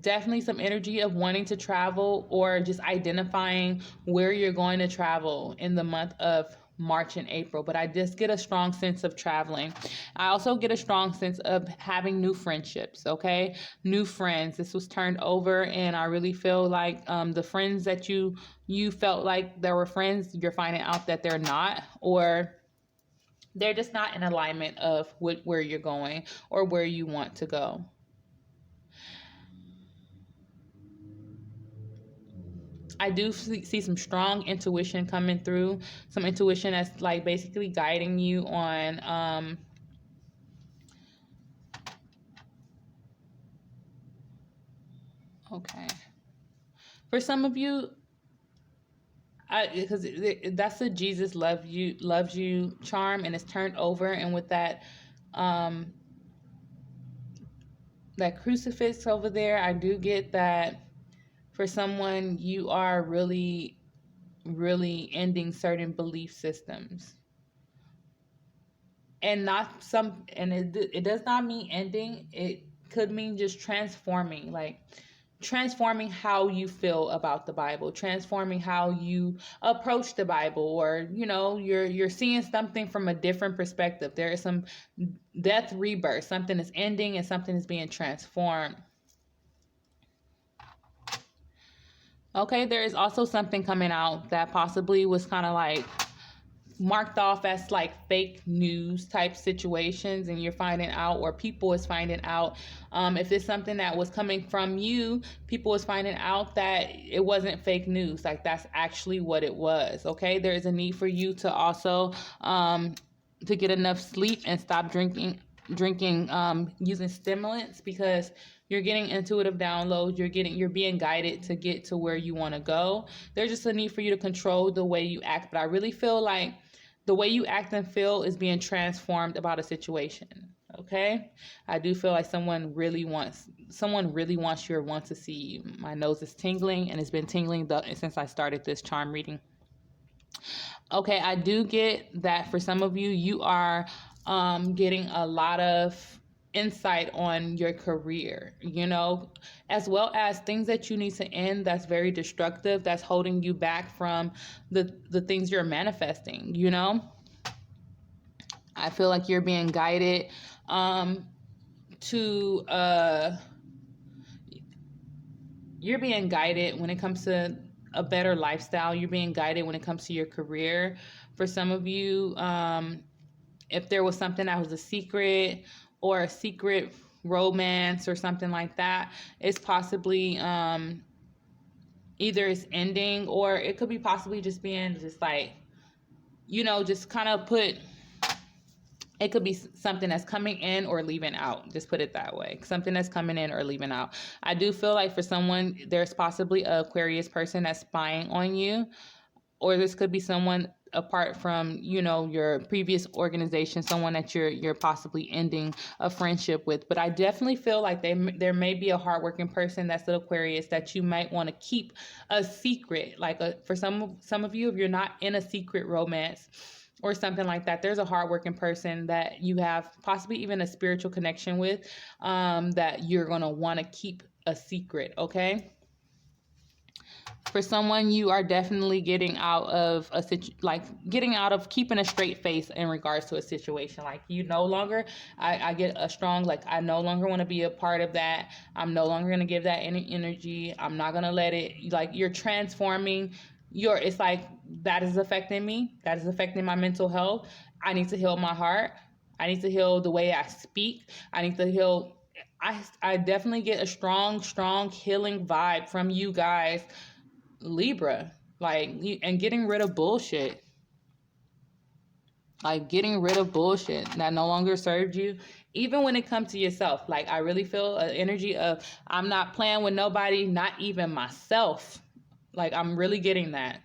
definitely some energy of wanting to travel or just identifying where you're going to travel in the month of March and April. But I just get a strong sense of traveling. I also get a strong sense of having new friendships, okay? New friends. This was turned over, and I really feel like the friends that you felt like there were friends, you're finding out that they're not, or they're just not in alignment of where you're going or where you want to go. I do see some strong intuition coming through, some intuition that's like basically guiding you on okay. For some of you, because that's a Jesus loves you charm, and it's turned over, and with that that crucifix over there, I do get that for someone you are really ending certain belief systems. And not some, and it does not mean ending. It could mean just transforming, like transforming how you feel about the Bible, transforming how you approach the Bible, or you're seeing something from a different perspective. There is some death rebirth, something is ending and something is being transformed. Okay, there is also something coming out that possibly was kind of like marked off as like fake news type situations, and you're finding out, or people is finding out, if it's something that was coming from you, people is finding out that it wasn't fake news, like that's actually what it was. Okay, there is a need for you to also to get enough sleep and stop drinking using stimulants, because you're getting intuitive downloads, you're being guided to get to where you want to go. There's just a need for you to control the way you act, but I really feel like the way you act and feel is being transformed about a situation. Okay, I do feel like someone really wants you or wants to see you. My nose is tingling, and it's been tingling since I started this charm reading. Okay, I do get that for some of you, you are getting a lot of insight on your career, as well as things that you need to end that's very destructive, that's holding you back from the things you're manifesting. I feel like you're being guided you're being guided when it comes to a better lifestyle. You're being guided when it comes to your career. For some of you, if there was something that was a secret, or a secret romance or something like that, it's possibly either it's ending, or it could be possibly just being just like, just kind of it could be something that's coming in or leaving out. Just put it that way. Something that's coming in or leaving out. I do feel like for someone, there's possibly an Aquarius person that's spying on you, or this could be someone apart from your previous organization, someone that you're possibly ending a friendship with. But I definitely feel like there may be a hardworking person that's an Aquarius that you might want to keep a secret. Like for some of you, if you're not in a secret romance or something like that, there's a hardworking person that you have possibly even a spiritual connection with, that you're going to want to keep a secret. Okay. For someone, you are definitely getting out of getting out of keeping a straight face in regards to a situation. Like you no longer, I get a strong, like I no longer want to be a part of that. I'm no longer going to give that any energy. I'm not going to let it, like you're transforming it's like that is affecting me. That is affecting my mental health. I need to heal my heart. I need to heal the way I speak. I need to heal. I definitely get a strong healing vibe from you guys, Libra, and getting rid of bullshit. Like getting rid of bullshit that no longer served you, even when it comes to yourself. Like I really feel an energy of I'm not playing with nobody, not even myself. Like I'm really getting that.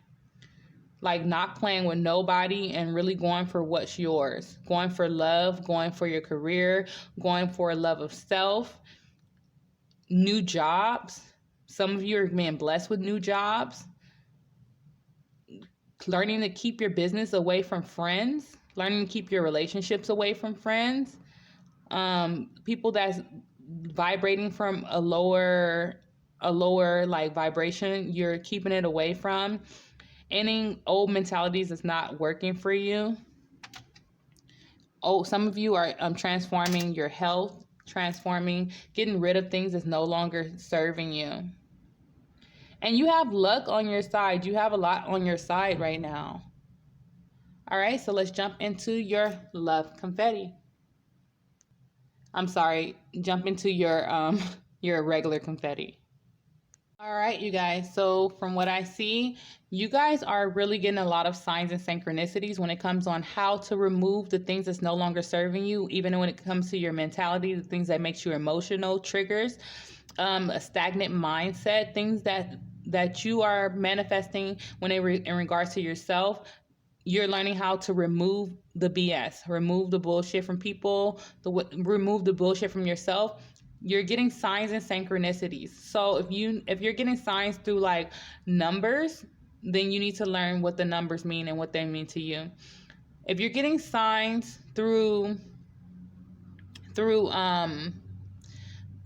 Like not playing with nobody and really going for what's yours. Going for love, going for your career, going for a love of self, new jobs. Some of you are being blessed with new jobs. Learning to keep your business away from friends. learning to keep your relationships away from friends, people that's vibrating from a lower like vibration, you're keeping it away from. Ending old mentalities is not working for you. Oh, some of you are transforming your health, getting rid of things that's no longer serving you. And you have luck on your side. You have a lot on your side right now. All right, so let's jump into your love confetti. I'm sorry, jump into your your regular confetti. All right, you guys. So from what I see, you guys are really getting a lot of signs and synchronicities when it comes on how to remove the things that's no longer serving you, even when it comes to your mentality, the things that makes you emotional, triggers, a stagnant mindset, things that you are manifesting when in regards to yourself. You're learning how to remove the BS, remove the bullshit from people, remove the bullshit from yourself. You're getting signs and synchronicities. So if you're getting signs through like numbers, then you need to learn what the numbers mean and what they mean to you. If you're getting signs through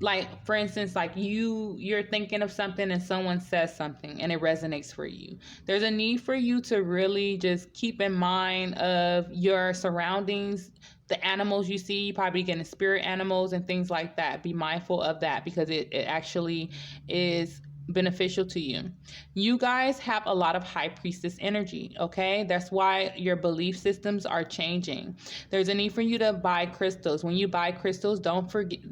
like for instance, like you're thinking of something and someone says something and it resonates for you, there's a need for you to really just keep in mind of your surroundings, the animals you see, probably getting spirit animals and things like that. Be mindful of that because it actually is beneficial to you. You guys have a lot of high priestess energy, okay? That's why your belief systems are changing. There's a need for you to buy crystals. When you buy crystals, don't forget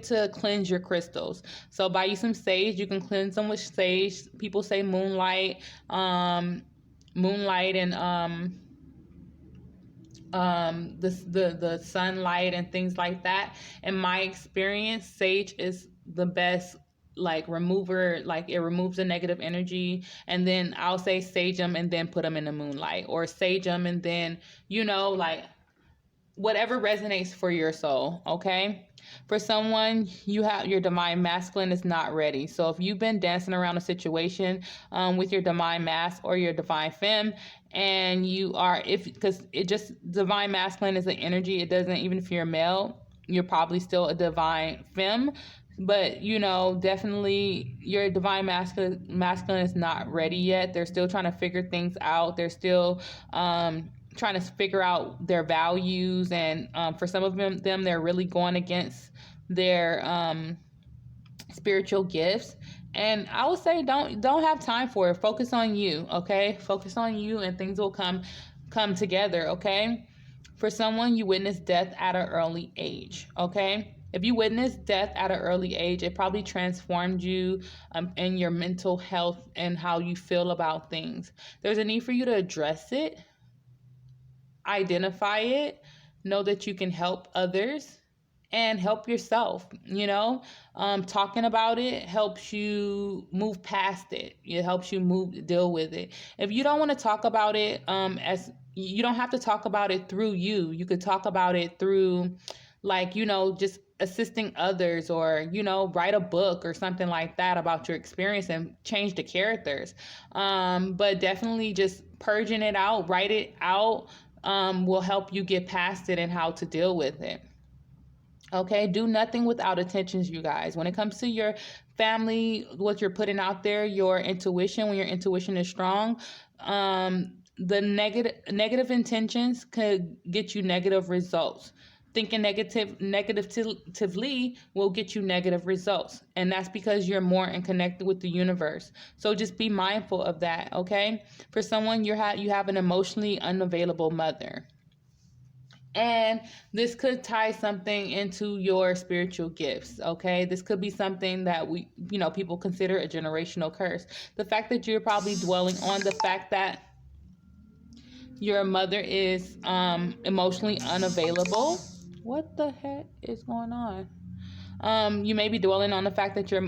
to cleanse your crystals. So buy you some sage. You can cleanse them with sage. People say moonlight and the sunlight and things like that. In my experience, sage is the best like remover, like it removes the negative energy. And then I'll say sage them and then put them in the moonlight, or sage them and then like whatever resonates for your soul, okay? For someone, you have your divine masculine is not ready. So if you've been dancing around a situation with your divine mas or your divine femme, and you are, because it just, divine masculine is an energy. It doesn't, even if you're a male, you're probably still a divine femme. But definitely your divine masculine is not ready yet. They're still trying to figure things out. They're still trying to figure out their values, and for some of them they're really going against their spiritual gifts. And I would say don't have time for it. Focus on you, okay? Focus on you and things will come together, okay? For someone, you witnessed death at an early age, okay? If you witnessed death at an early age, it probably transformed you in your mental health and how you feel about things. There's a need for you to address it, identify it, know that you can help others and help yourself. Talking about it helps you move past it. It helps you deal with it. If you don't want to talk about it, as you don't have to talk about it through you. You could talk about it through just assisting others, or write a book or something like that about your experience and change the characters. But definitely just purging it out, write it out, will help you get past it and how to deal with it. Okay, do nothing without intentions, you guys. When it comes to your family, what you're putting out there, your intuition, when your intuition is strong, the negative intentions could get you negative results. Thinking negatively will get you negative results. And that's because you're more in connected with the universe. So just be mindful of that, okay? For someone, you have an emotionally unavailable mother. And this could tie something into your spiritual gifts, okay? This could be something that people consider a generational curse. The fact that you're probably dwelling on the fact that your mother is emotionally unavailable. What the heck is going on? You may be dwelling on the fact that your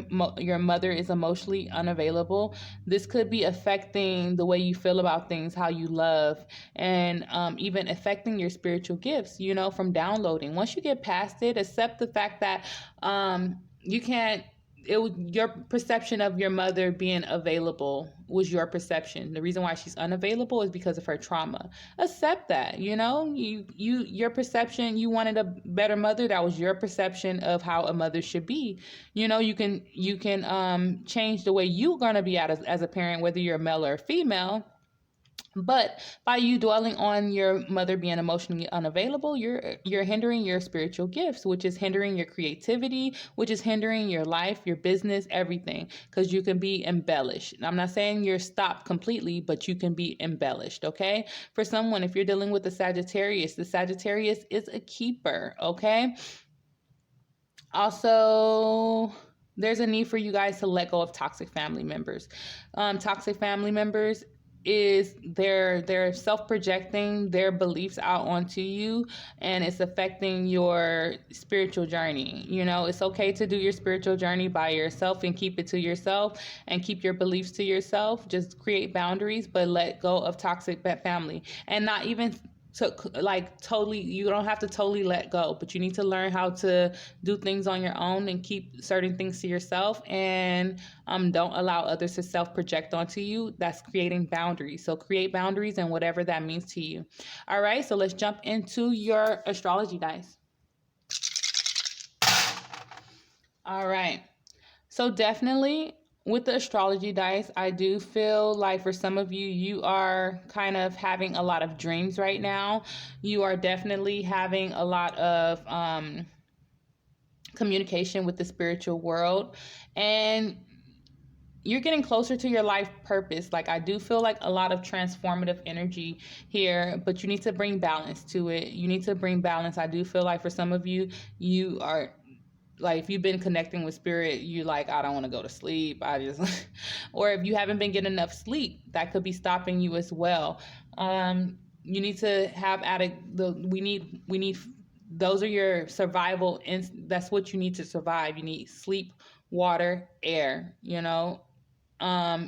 mother is emotionally unavailable. This could be affecting the way you feel about things, how you love, and even affecting your spiritual gifts, from downloading. Once you get past it, accept the fact that you can't it was your perception of your mother being available was your perception. The reason why she's unavailable is because of her trauma. Accept that. Your perception, you wanted a better mother. That was your perception of how a mother should be. You can change the way you're going to be as a parent, whether you're a male or a female. But by you dwelling on your mother being emotionally unavailable, you're hindering your spiritual gifts, which is hindering your creativity, which is hindering your life, your business, everything, because you can be embellished. I'm not saying you're stopped completely, but you can be embellished, okay? For someone, if you're dealing with the Sagittarius is a keeper, okay? Also, there's a need for you guys to let go of toxic family members. Toxic family members is they're self-projecting their beliefs out onto you, and it's affecting your spiritual journey. It's okay to do your spiritual journey by yourself and keep it to yourself and keep your beliefs to yourself. Just create boundaries, but let go of toxic family. And not even totally, you don't have to totally let go, but you need to learn how to do things on your own and keep certain things to yourself, and don't allow others to self-project onto you. That's creating boundaries. So create boundaries and whatever that means to you. All right, so let's jump into your astrology dice. All right, so definitely with the astrology dice, I do feel like for some of you, you are kind of having a lot of dreams right now. You are definitely having a lot of communication with the spiritual world, and you're getting closer to your life purpose. Like, I do feel like a lot of transformative energy here, but you need to bring balance to it. You need to bring balance. I do feel like for some of you, you are like, if you've been connecting with spirit, you like, I don't want to go to sleep. Or if you haven't been getting enough sleep, that could be stopping you as well. You need to have we need, those are your survival. And that's what you need to survive. You need sleep, water, air,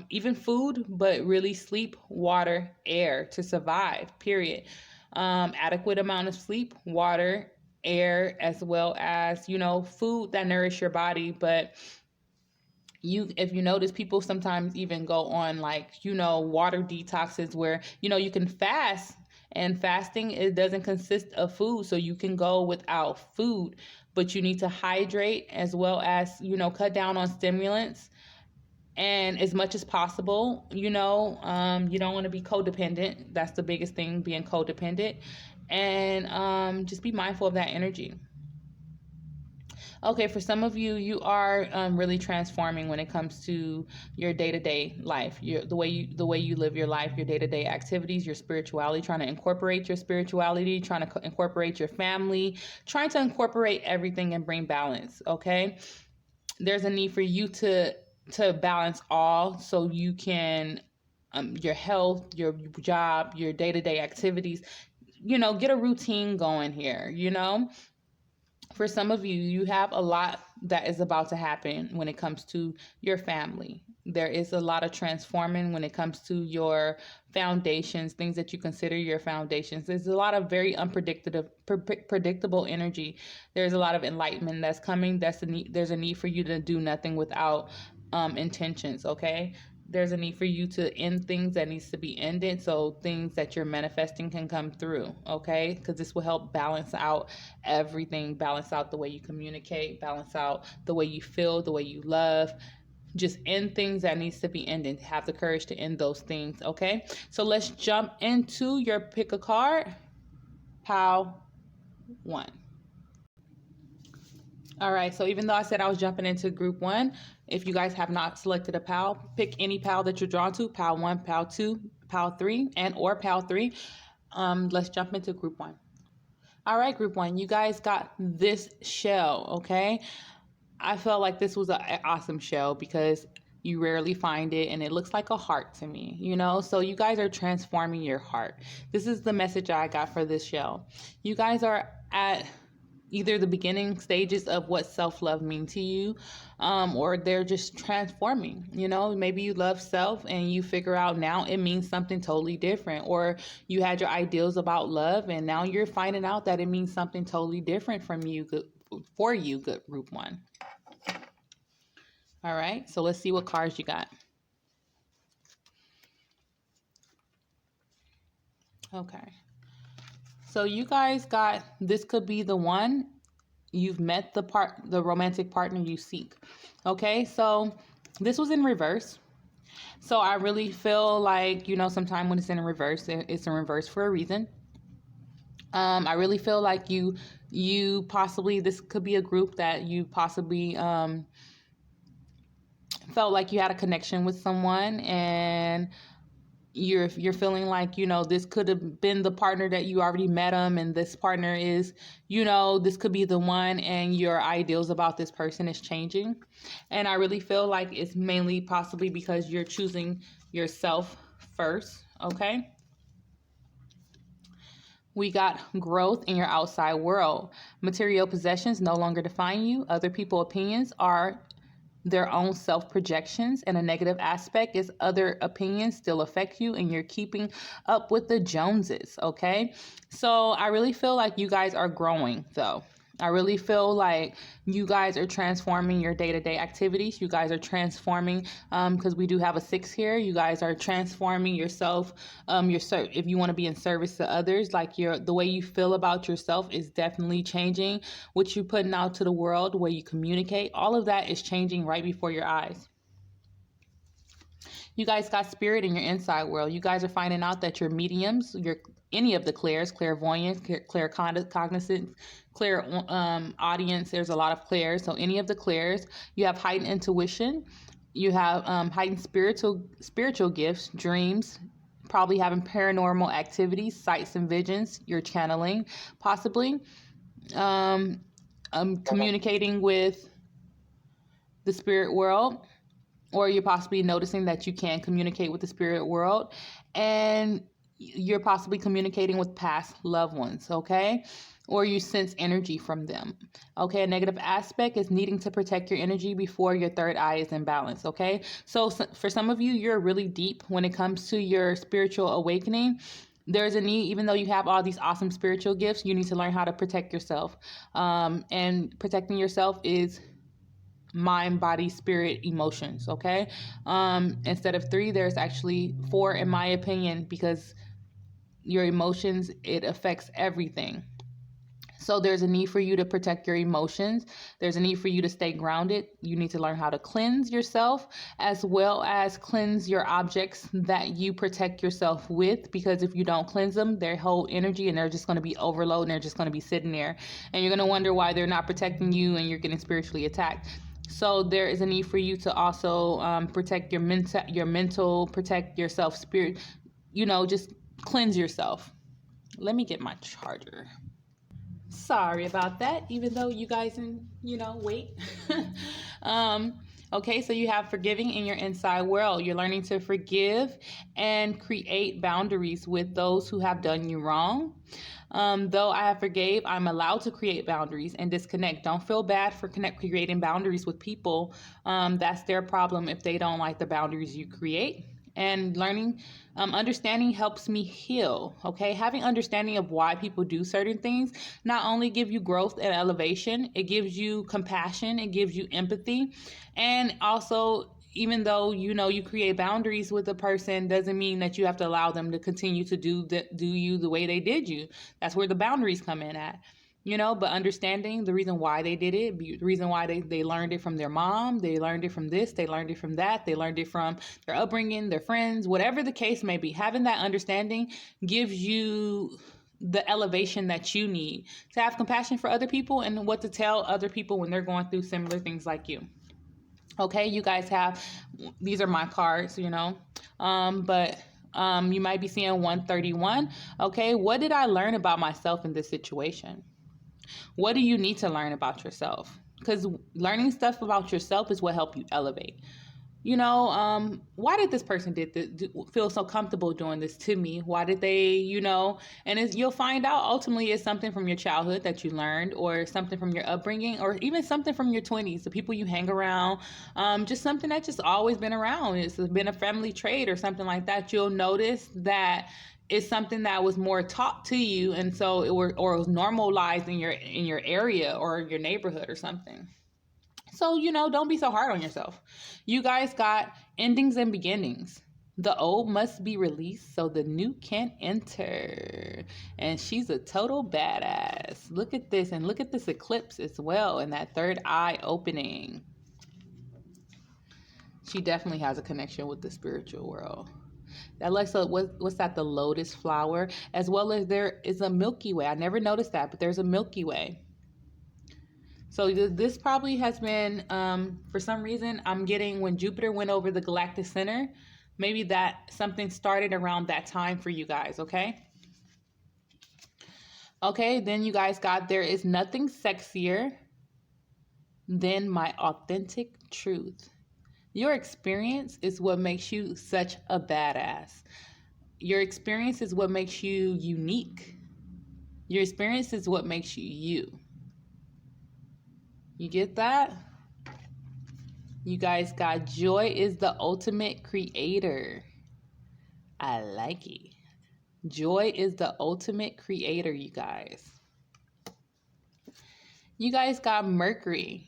even food, but really sleep, water, air to survive, period. Adequate amount of sleep, water, air, as well as food that nourish your body. But if you notice, people sometimes even go on water detoxes where you can fast, and fasting, it doesn't consist of food, so you can go without food, but you need to hydrate, as well as cut down on stimulants. And as much as possible, you don't want to be codependent. That's the biggest thing, being codependent. And just be mindful of that energy. Okay, for some of you, you are really transforming when it comes to your day-to-day life, the way you live your life, your day-to-day activities, your spirituality, trying to incorporate your spirituality, trying to incorporate your family, trying to incorporate everything and bring balance, okay? There's a need for you to balance all, so you can your health, your job, your day-to-day activities, get a routine going here. For some of you, you have a lot that is about to happen when it comes to your family. There is a lot of transforming when it comes to your foundations, things that you consider your foundations. There's a lot of very predictable energy. There's a lot of enlightenment that's coming. There's a need for you to do nothing without intentions, okay? There's a need for you to end things that needs to be ended, so things that you're manifesting can come through, okay? Because this will help balance out everything, balance out the way you communicate, balance out the way you feel, the way you love. Just end things that needs to be ended. Have the courage to end those things, okay? So let's jump into your pick a card. Pile 1. All right, so even though I said I was jumping into group 1, if you guys have not selected a pile, pick any pile that you're drawn to, pile 1, pile 2, pile 3, and or pile 3. Let's jump into group 1. All right, group 1, you guys got this shell, okay? I felt like this was an awesome shell because you rarely find it, and it looks like a heart to me, So you guys are transforming your heart. This is the message I got for this shell. You guys are at either the beginning stages of what self-love means to you, or they're just transforming. Maybe you love self and you figure out now it means something totally different, or you had your ideals about love and now you're finding out that it means something totally different for you, good group 1. All right, so let's see what cards you got. Okay. So you guys got, this could be the one. You've met the romantic partner you seek. Okay, so this was in reverse. So I really feel like, sometimes when it's in reverse, it's in reverse for a reason. I really feel like you possibly, this could be a group that you possibly felt like you had a connection with someone, and you're feeling like, this could have been the partner that you already met them, and this partner is, this could be the one, and your ideals about this person is changing. And I really feel like it's mainly possibly because you're choosing yourself first. Okay, we got growth in your outside world. Material possessions no longer define you. Other people's opinions are their own self-projections, and a negative aspect is other opinions still affect you and you're keeping up with the Joneses. Okay, so I really feel like you guys are growing, though. I really feel like you guys are transforming your day-to-day activities. You guys are transforming, because we do have a 6 here. You guys are transforming yourself. If you want to be in service to others, like the way you feel about yourself is definitely changing. What you're putting out to the world, the way you communicate, all of that is changing right before your eyes. You guys got spirit in your inside world. You guys are finding out that you're mediums, you're any of the clairs, clairvoyance, claircognizance, clear audience. There's a lot of clairs. So any of the clairs, you have heightened intuition, you have heightened spiritual gifts, dreams, probably having paranormal activities, sights and visions. You're channeling, possibly communicating with the spirit world, or you're possibly noticing that you can communicate with the spirit world, and you're possibly communicating with past loved ones, okay? Or you sense energy from them, okay? A negative aspect is needing to protect your energy before your third eye is in balance, okay? So for some of you, you're really deep when it comes to your spiritual awakening. There's a need, even though you have all these awesome spiritual gifts, you need to learn how to protect yourself. And protecting yourself is mind, body, spirit, emotions, okay? Instead of 3, there's actually 4 in my opinion, because your emotions, it affects everything. So there's a need for you to protect your emotions. There's a need for you to stay grounded. You need to learn how to cleanse yourself, as well as cleanse your objects that you protect yourself with, because if you don't cleanse them, they hold energy and they're just going to be overloaded, and they're just going to be sitting there, and you're going to wonder why they're not protecting you and you're getting spiritually attacked. So there is a need for you to also protect your mental, protect yourself, spirit, just cleanse yourself. Let me get my charger. Sorry about that, even though you guys wait. Okay, so you have forgiving in your inside world. You're learning to forgive and create boundaries with those who have done you wrong. Though I have forgave, I'm allowed to create boundaries and disconnect. Don't feel bad for creating boundaries with people. That's their problem if they don't like the boundaries you create. And understanding helps me heal. Okay, having understanding of why people do certain things not only give you growth and elevation, it gives you compassion, it gives you empathy, and also, even though you create boundaries with a person, doesn't mean that you have to allow them to continue to do you the way they did you. That's where the boundaries come in at. But understanding the reason why they did it, the reason why they learned it from their mom, they learned it from this, they learned it from that, they learned it from their upbringing, their friends, whatever the case may be. Having that understanding gives you the elevation that you need to have compassion for other people and what to tell other people when they're going through similar things like you. Okay, you guys these are my cards, but you might be seeing 131. Okay, what did I learn about myself in this situation? What do you need to learn about yourself? Because learning stuff about yourself is what helps you elevate. Why did this person feel so comfortable doing this to me? Why did they, and you'll find out ultimately it's something from your childhood that you learned, or something from your upbringing, or even something from your 20s, the people you hang around, just something that's just always been around. It's been a family trait or something like that. You'll notice that it's something that was more taught to you, and so it was normalized in your area or your neighborhood or something. So, don't be so hard on yourself. You guys got endings and beginnings. The old must be released so the new can enter. And she's a total badass. Look at this, and look at this eclipse as well, and that third eye opening. She definitely has a connection with the spiritual world. That looks like, what's that? The lotus flower, as well as there is a Milky Way. I never noticed that, but there's a Milky Way. So this probably has been, for some reason, I'm getting when Jupiter went over the galactic center, maybe that something started around that time for you guys, okay? Okay, then you guys got, there is nothing sexier than my authentic truth. Your experience is what makes you such a badass. Your experience is what makes you unique. Your experience is what makes you you. You get that? You guys got joy is the ultimate creator. I like it. Joy is the ultimate creator, you guys. You guys got Mercury.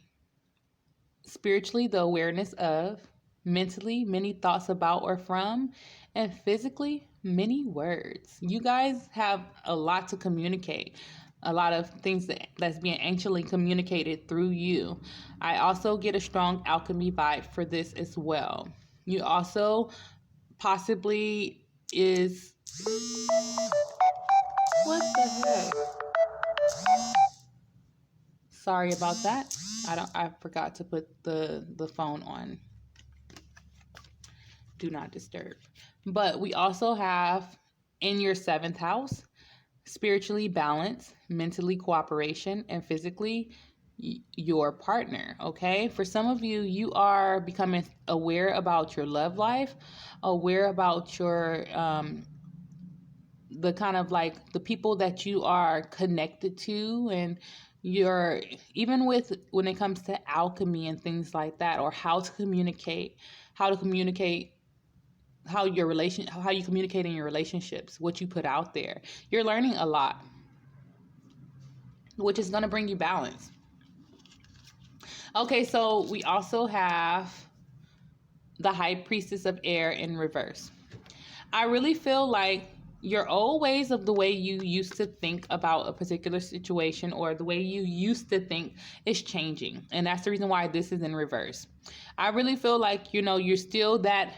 Spiritually, the awareness of. Mentally, many thoughts about or from. And physically, many words. You guys have a lot to communicate. A lot of things that's being anciently communicated through you. I also get a strong alchemy vibe for this as well. You also possibly is... What the heck? Sorry about that. I forgot to put the phone on do not disturb. But we also have in your 7th house, spiritually balance, mentally cooperation, and physically your partner. Okay, for some of you, you are becoming aware about your love life, aware about your the kind of like the people that you are connected to, and you're even with when it comes to alchemy and things like that, or how you communicate, how you communicate in your relationships, what you put out there. You're learning a lot, which is going to bring you balance. Okay, so we also have the High Priestess of Air in reverse. I really feel like your old ways of the way you used to think about a particular situation, or the way you used to think, is changing. And that's the reason why this is in reverse. I really feel like, you're still that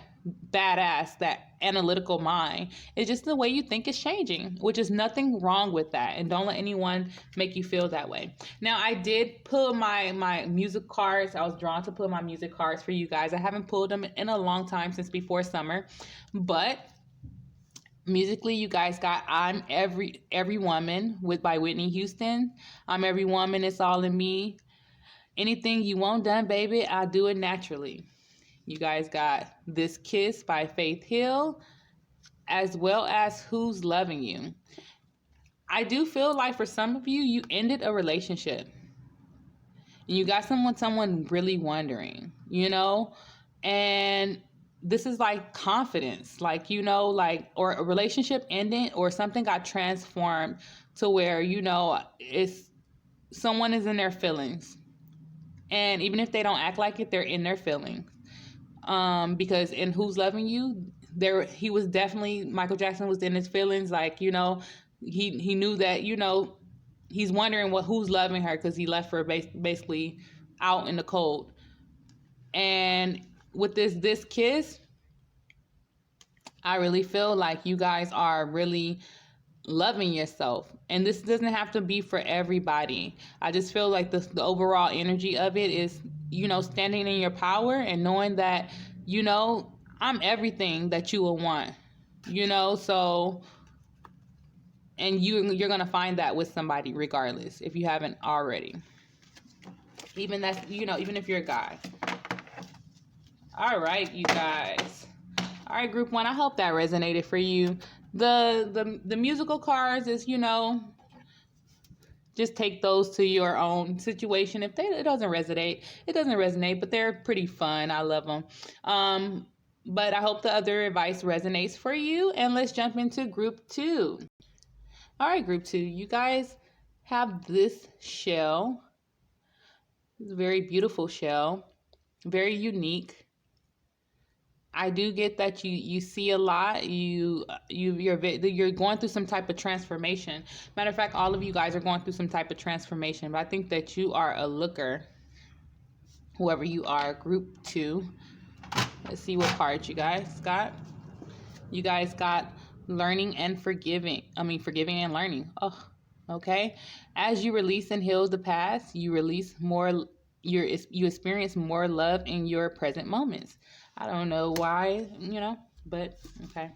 badass, that analytical mind. It's just the way you think is changing, which is nothing wrong with that. And don't let anyone make you feel that way. Now, I did pull my music cards. I was drawn to pull my music cards for you guys. I haven't pulled them in a long time, since before summer. But musically, you guys got I'm Every Woman by Whitney Houston. I'm every woman, it's all in me. Anything you want done, baby, I'll do it naturally. You guys got This Kiss by Faith Hill, as well as Who's Loving You. I do feel like for some of you, you ended a relationship. And you got someone really wondering, and this is like confidence, or a relationship ending, or something got transformed to where, it's someone is in their feelings. And even if they don't act like it, they're in their feelings. Because in Who's Loving You, he was definitely, Michael Jackson was in his feelings. He knew that, he's wondering who's loving her, because he left her basically out in the cold. And with this kiss, I really feel like you guys are really loving yourself. And this doesn't have to be for everybody. I just feel like the overall energy of it is, standing in your power and knowing that, I'm everything that you will want, so, and you're going to find that with somebody regardless, if you haven't already. Even if you're a guy. All right, you guys. All right, group 1, I hope that resonated for you. The musical cards is, just take those to your own situation. If it doesn't resonate, it doesn't resonate, but they're pretty fun. I love them. But I hope the other advice resonates for you. And let's jump into group 2. All right, group 2, you guys have this shell. It's a very beautiful shell, very unique. I do get that you see a lot. You're going through some type of transformation. Matter of fact, all of you guys are going through some type of transformation. But I think that you are a looker, whoever you are. Group 2. Let's see what cards you guys got. You guys got learning and forgiving. Forgiving and learning. Oh, okay. As you release and heal the past, you release more. You experience more love in your present moments. I don't know why, but okay.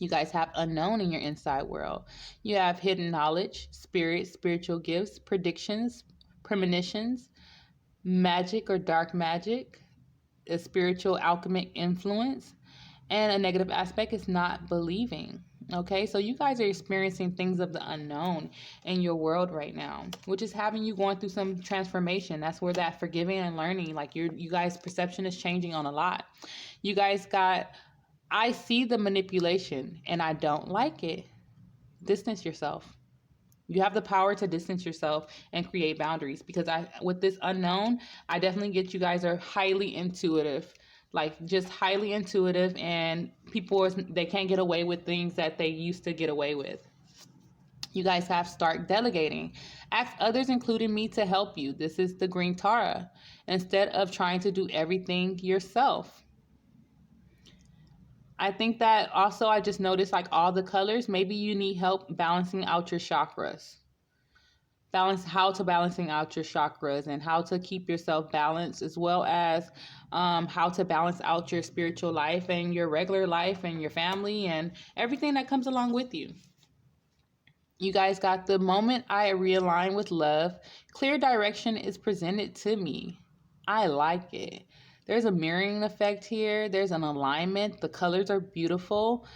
You guys have unknown in your inside world. You have hidden knowledge, spirit, spiritual gifts, predictions, premonitions, magic or dark magic, a spiritual alchemic influence, and a negative aspect is not believing. Okay, so you guys are experiencing things of the unknown in your world right now, which is having you going through some transformation. That's where that forgiving and learning, like you guys' perception is changing on a lot. You guys got, I see the manipulation and I don't like it. Distance yourself. You have the power to distance yourself and create boundaries, because with this unknown, I definitely get you guys are highly intuitive, like just highly intuitive, and they can't get away with things that they used to get away with. You guys have start delegating. Ask others, including me, to help you. This is the Green Tara. Instead of trying to do everything yourself. I think that also I just noticed like all the colors, maybe you need help balancing out your chakras. How to balancing out your chakras and how to keep yourself balanced, as well as how to balance out your spiritual life and your regular life and your family and everything that comes along with you. You guys got the moment I realign with love, clear direction is presented to me. I like it. There's a mirroring effect here. There's an alignment. The colors are beautiful.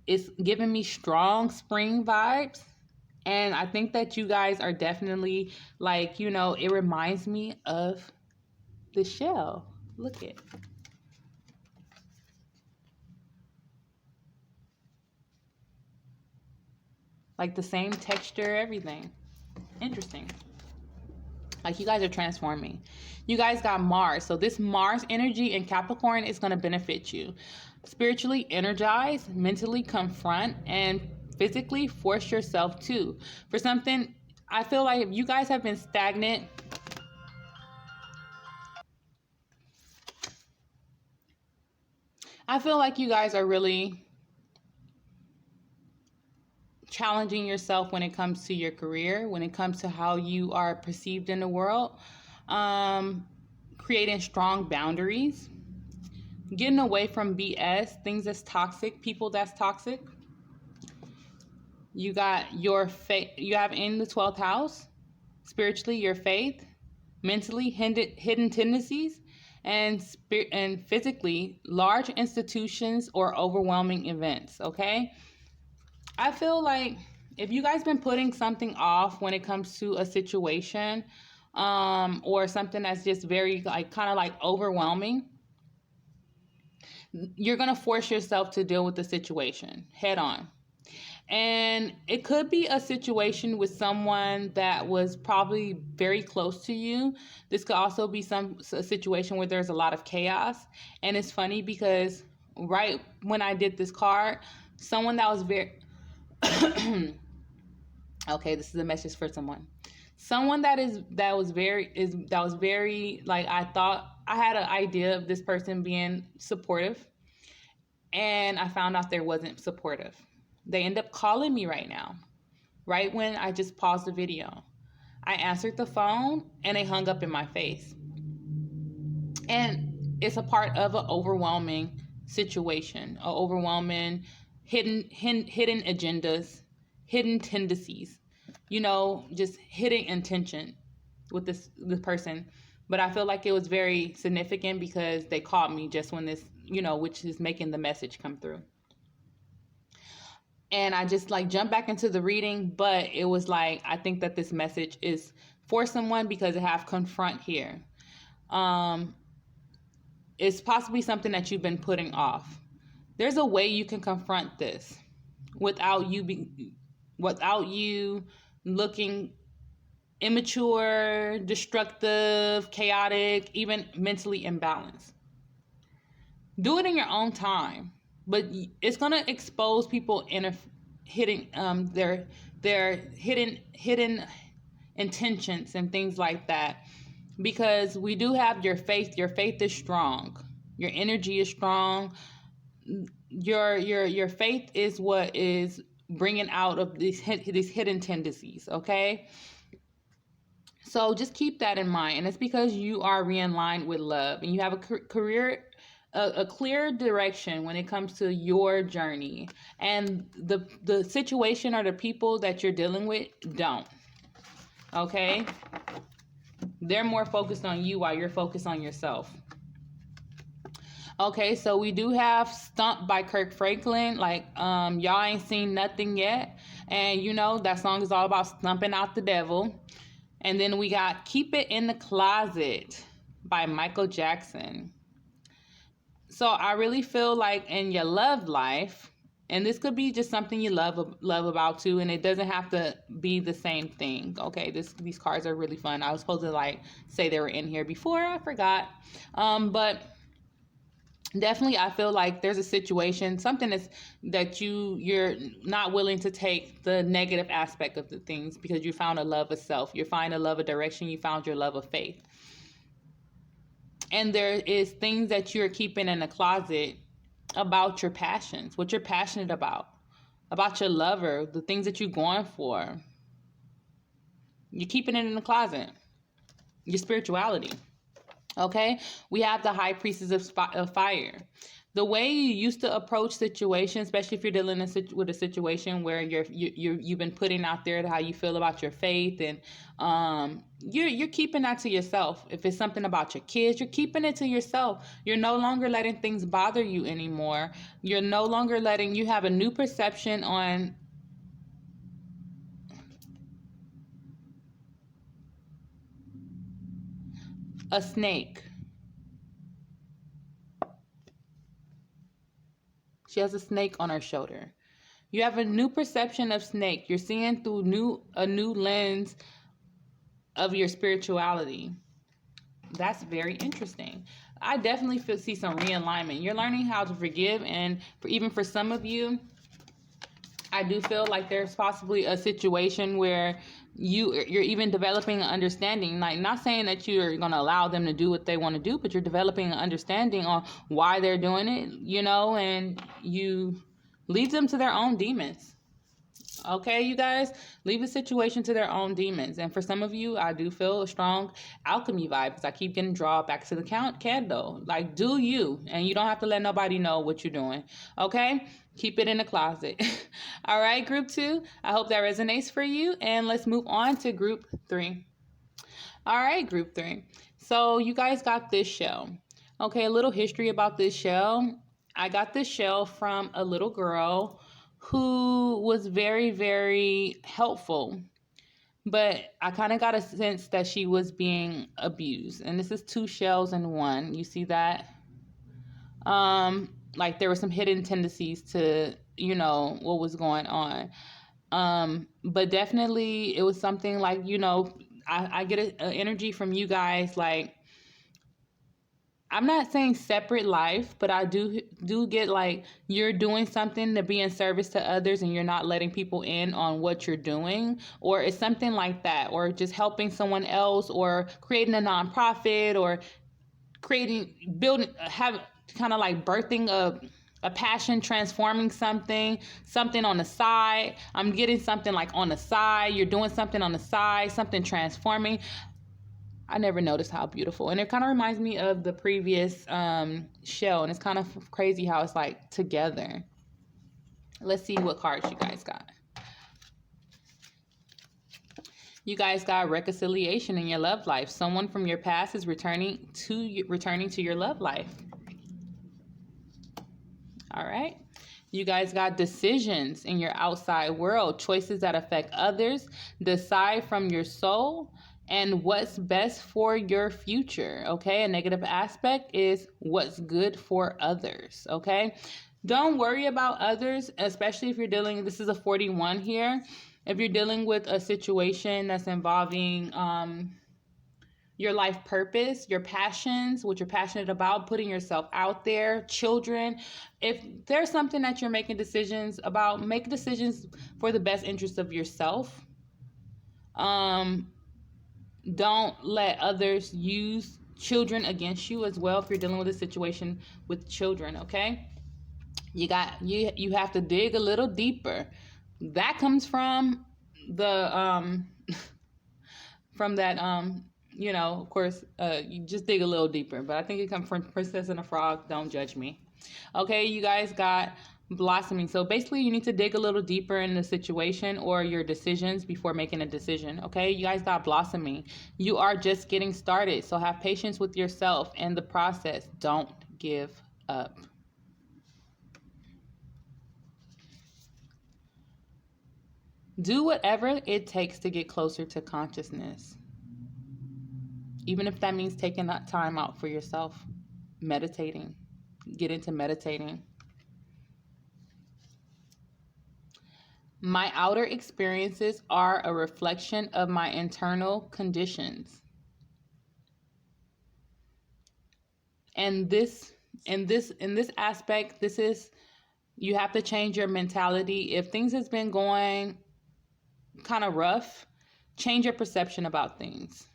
It's giving me strong spring vibes. And I think that you guys are definitely like, it reminds me of the shell. Look it. Like the same texture, everything. Interesting. Like you guys are transforming. You guys got Mars. So this Mars energy in Capricorn is going to benefit you. Spiritually energize, mentally confront, and physically force yourself to. For something, I feel like if you guys have been stagnant, I feel like you guys are really challenging yourself when it comes to your career, when it comes to how you are perceived in the world, creating strong boundaries, getting away from BS, things that's toxic, people that's toxic. You got your faith. You have in the 12th house, spiritually, your faith, mentally, hidden tendencies, and physically, large institutions or overwhelming events. Okay, I feel like if you guys been putting something off when it comes to a situation, or something that's just very kind of like overwhelming, you're gonna force yourself to deal with the situation head on. And it could be a situation with someone that was probably very close to you. This could also be a situation where there's a lot of chaos. And it's funny because right when I did this card, someone that was very okay, this is a message for someone. Someone that was very like, I thought I had an idea of this person being supportive, and I found out they wasn't supportive. They end up calling me right now, right when I just paused the video. I answered the phone and they hung up in my face. And it's a part of an overwhelming situation, an overwhelming hidden agendas, hidden tendencies, just hidden intention with this person. But I feel like it was very significant because they called me just when this, which is making the message come through. And I just jumped back into the reading, but it was like, I think that this message is for someone because it have confront here. It's possibly something that you've been putting off. There's a way you can confront this without you looking immature, destructive, chaotic, even mentally imbalanced. Do it in your own time, but it's gonna expose people in a hidden their hidden intentions and things like that, because we do have your faith. Your faith is strong. Your energy is strong. Your faith is what is bringing out of these hidden tendencies. Okay, so just keep that in mind, and it's because you are realigned with love, and you have a career, a clear direction when it comes to your journey, and the situation or the people that you're dealing with don't. Okay, they're more focused on you while you're focused on yourself. Okay, so we do have Stump by Kirk Franklin. Like, y'all ain't seen nothing yet. And you know, that song is all about stumping out the devil. And then we got Keep It in the Closet by Michael Jackson. So I really feel like in your love life, and this could be just something you love about too, and it doesn't have to be the same thing. Okay, these cards are really fun. I was supposed to like say they were in here before, I forgot. But definitely I feel like there's a situation, something that you're not willing to take the negative aspect of the things, because you found a love of self, you find a love of direction, you found your love of faith. And there is things that you're keeping in the closet about your passions, what you're passionate about your lover, the things that you're going for. You're keeping it in the closet. Your spirituality. Okay, we have the High Priestess of Fire. The way you used to approach situations, especially if you're dealing with a situation where you've been putting out there how you feel about your faith, and you're keeping that to yourself. If it's something about your kids, you're keeping it to yourself. You're no longer letting things bother you anymore. You're no longer letting, you have a new perception on a snake. She has a snake on her shoulder. You have a new perception of snake. You're seeing through a new lens of your spirituality. That's very interesting. I definitely see some realignment. You're learning how to forgive, and even for some of you, I do feel like there's possibly a situation where you're even developing an understanding. Like, not saying that you're going to allow them to do what they want to do, but you're developing an understanding on why they're doing it, you know, and you leave them to their own demons. Okay, you guys, leave a situation to their own demons. And for some of you, I do feel a strong alchemy vibe, because I keep getting drawn back to the candle. Like, do you, and you don't have to let nobody know what you're doing. Okay, keep it in the closet. All right, group 2, I hope that resonates for you, and let's move on to group 3. All right, group 3, so you guys got this shell. Okay, a little history about this shell. I got this shell from a little girl who was very, very helpful, but I kind of got a sense that she was being abused. And this is 2 shells in one. You see that? Like, there were some hidden tendencies to, you know, what was going on. But definitely it was something like, you know, I get an energy from you guys, like, I'm not saying separate life, but I do get like you're doing something to be in service to others, and you're not letting people in on what you're doing, or it's something like that, or just helping someone else, or creating a nonprofit, or building, have kind of like birthing a passion, transforming something on the side. I'm getting something like on the side. You're doing something on the side, something transforming. I never noticed how beautiful. And it kind of reminds me of the previous shell. And it's kind of crazy how it's like together. Let's see what cards you guys got. You guys got reconciliation in your love life. Someone from your past is returning to your love life. All right. You guys got decisions in your outside world. Choices that affect others. Decide from your soul. And what's best for your future, okay? A negative aspect is what's good for others, okay? Don't worry about others, especially if you're dealing, this is a 41 here. If you're dealing with a situation that's involving your life purpose, your passions, what you're passionate about, putting yourself out there, children. If there's something that you're making decisions about, make decisions for the best interest of yourself. Don't let others use children against you as well if you're dealing with a situation with children, okay? You have to dig a little deeper. That comes from the from that of course, you just dig a little deeper, but I think it comes from Princess and the Frog. Don't judge me. Okay, you guys got blossoming. So basically you need to dig a little deeper in the situation or your decisions before making a decision. Okay, you guys got blossoming. You are just getting started, so have patience with yourself and the process. Don't give up. Do whatever it takes to get closer to consciousness, even if that means taking that time out for yourself, meditating. Get into meditating. My outer experiences are a reflection of my internal conditions. And in this aspect, this is, you have to change your mentality. If things has been going kind of rough, change your perception about things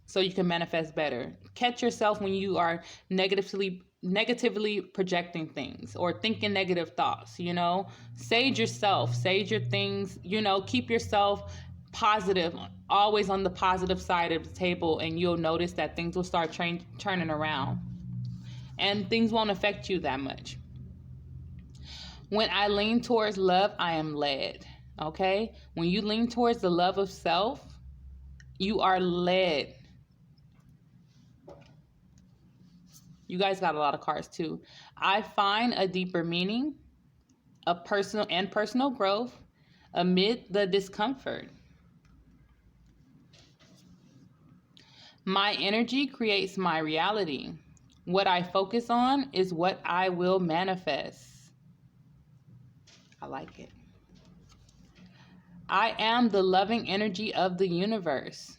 so you can manifest better. Catch yourself when you are negatively projecting things or thinking negative thoughts. Sage yourself, sage your things, keep yourself positive, always on the positive side of the table, and you'll notice that things will start turning around and things won't affect you that much. When I lean towards love, I am led. Okay? When you lean towards the love of self, you are led. You guys got a lot of cards too. I find a deeper meaning of personal growth amid the discomfort. My energy creates my reality. What I focus on is what I will manifest. I like it. I am the loving energy of the universe.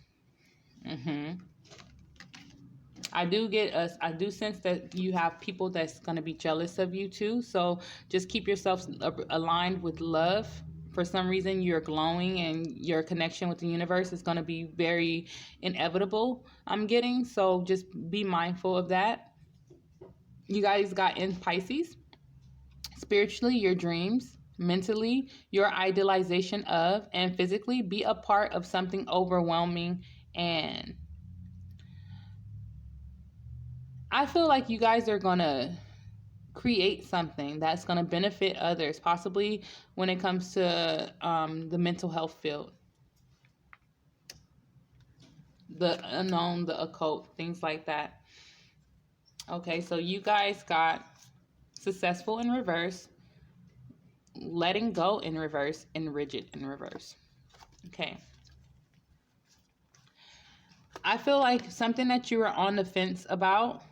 I do sense that you have people that's going to be jealous of you too. So just keep yourself aligned with love. For some reason, you're glowing and your connection with the universe is going to be very inevitable, I'm getting. So just be mindful of that. You guys got in Pisces. Spiritually, your dreams. Mentally, your idealization of. And physically, be a part of something overwhelming. And I feel like you guys are going to create something that's going to benefit others, possibly when it comes to the mental health field, the unknown, the occult, things like that. Okay, so you guys got successful in reverse, letting go in reverse, and rigid in reverse. Okay. I feel like something that you were on the fence about,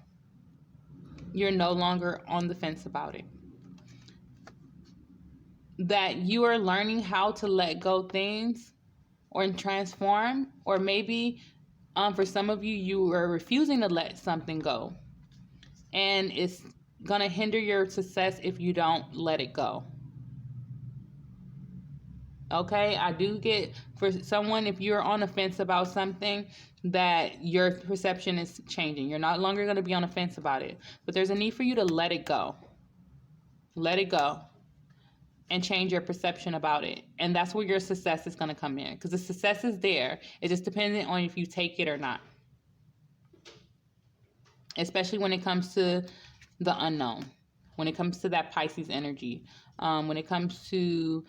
you're no longer on the fence about it. That you are learning how to let go things or transform, or maybe for some of you, you are refusing to let something go. And it's going to hinder your success if you don't let it go. Okay, I do get, for someone, if you're on the fence about something, that your perception is changing. You're no longer going to be on the fence about it. But there's a need for you to let it go. Let it go. And change your perception about it. And that's where your success is going to come in. Because the success is there. It's just dependent on if you take it or not. Especially when it comes to the unknown. When it comes to that Pisces energy. When it comes to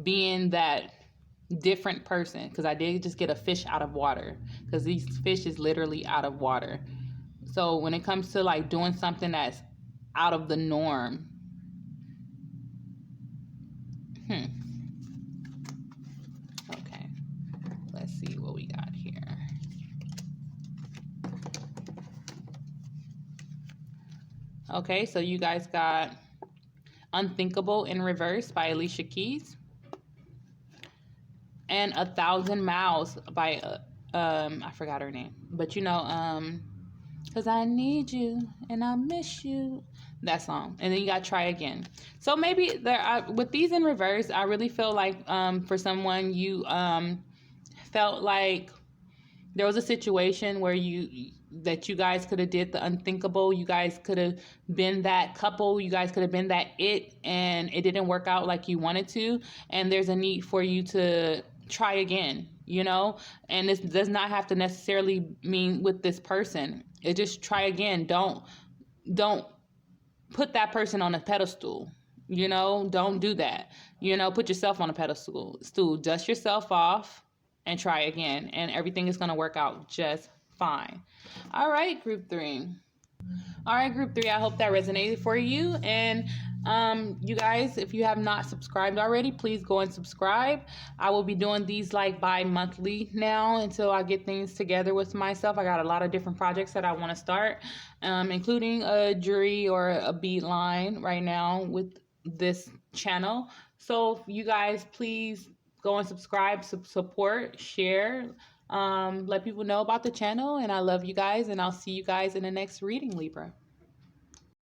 being that different person. Because I did just get a fish out of water. Because these fish is literally out of water. So when it comes to like doing something that's out of the norm. Okay. Let's see what we got here. Okay, so you guys got Unthinkable in Reverse by Alicia Keys, and 1,000 Miles by I forgot her name, but you know, cause I need you and I miss you, that song. And then you got Try Again. So maybe there are, with these in reverse, I really feel like for someone, you felt like there was a situation where you guys could have did the unthinkable. You guys could have been that couple. You guys could have been that it, and it didn't work out like you wanted to. And there's a need for you to try again, you know? And this does not have to necessarily mean with this person. It just try again. Don't put that person on a pedestal. You know, don't do that. You know, put yourself on a pedestal. Dust yourself off and try again, and everything is going to work out just fine. All right, group 3. All right, group 3, I hope that resonated for you. And you guys, if you have not subscribed already, please go and subscribe. I will be doing these like bi-monthly now until I get things together with myself. I got a lot of different projects that I want to start, including a jury or a bead line right now with this channel. So you guys, please go and subscribe, support, share, let people know about the channel. And I love you guys, and I'll see you guys in the next reading, Libra.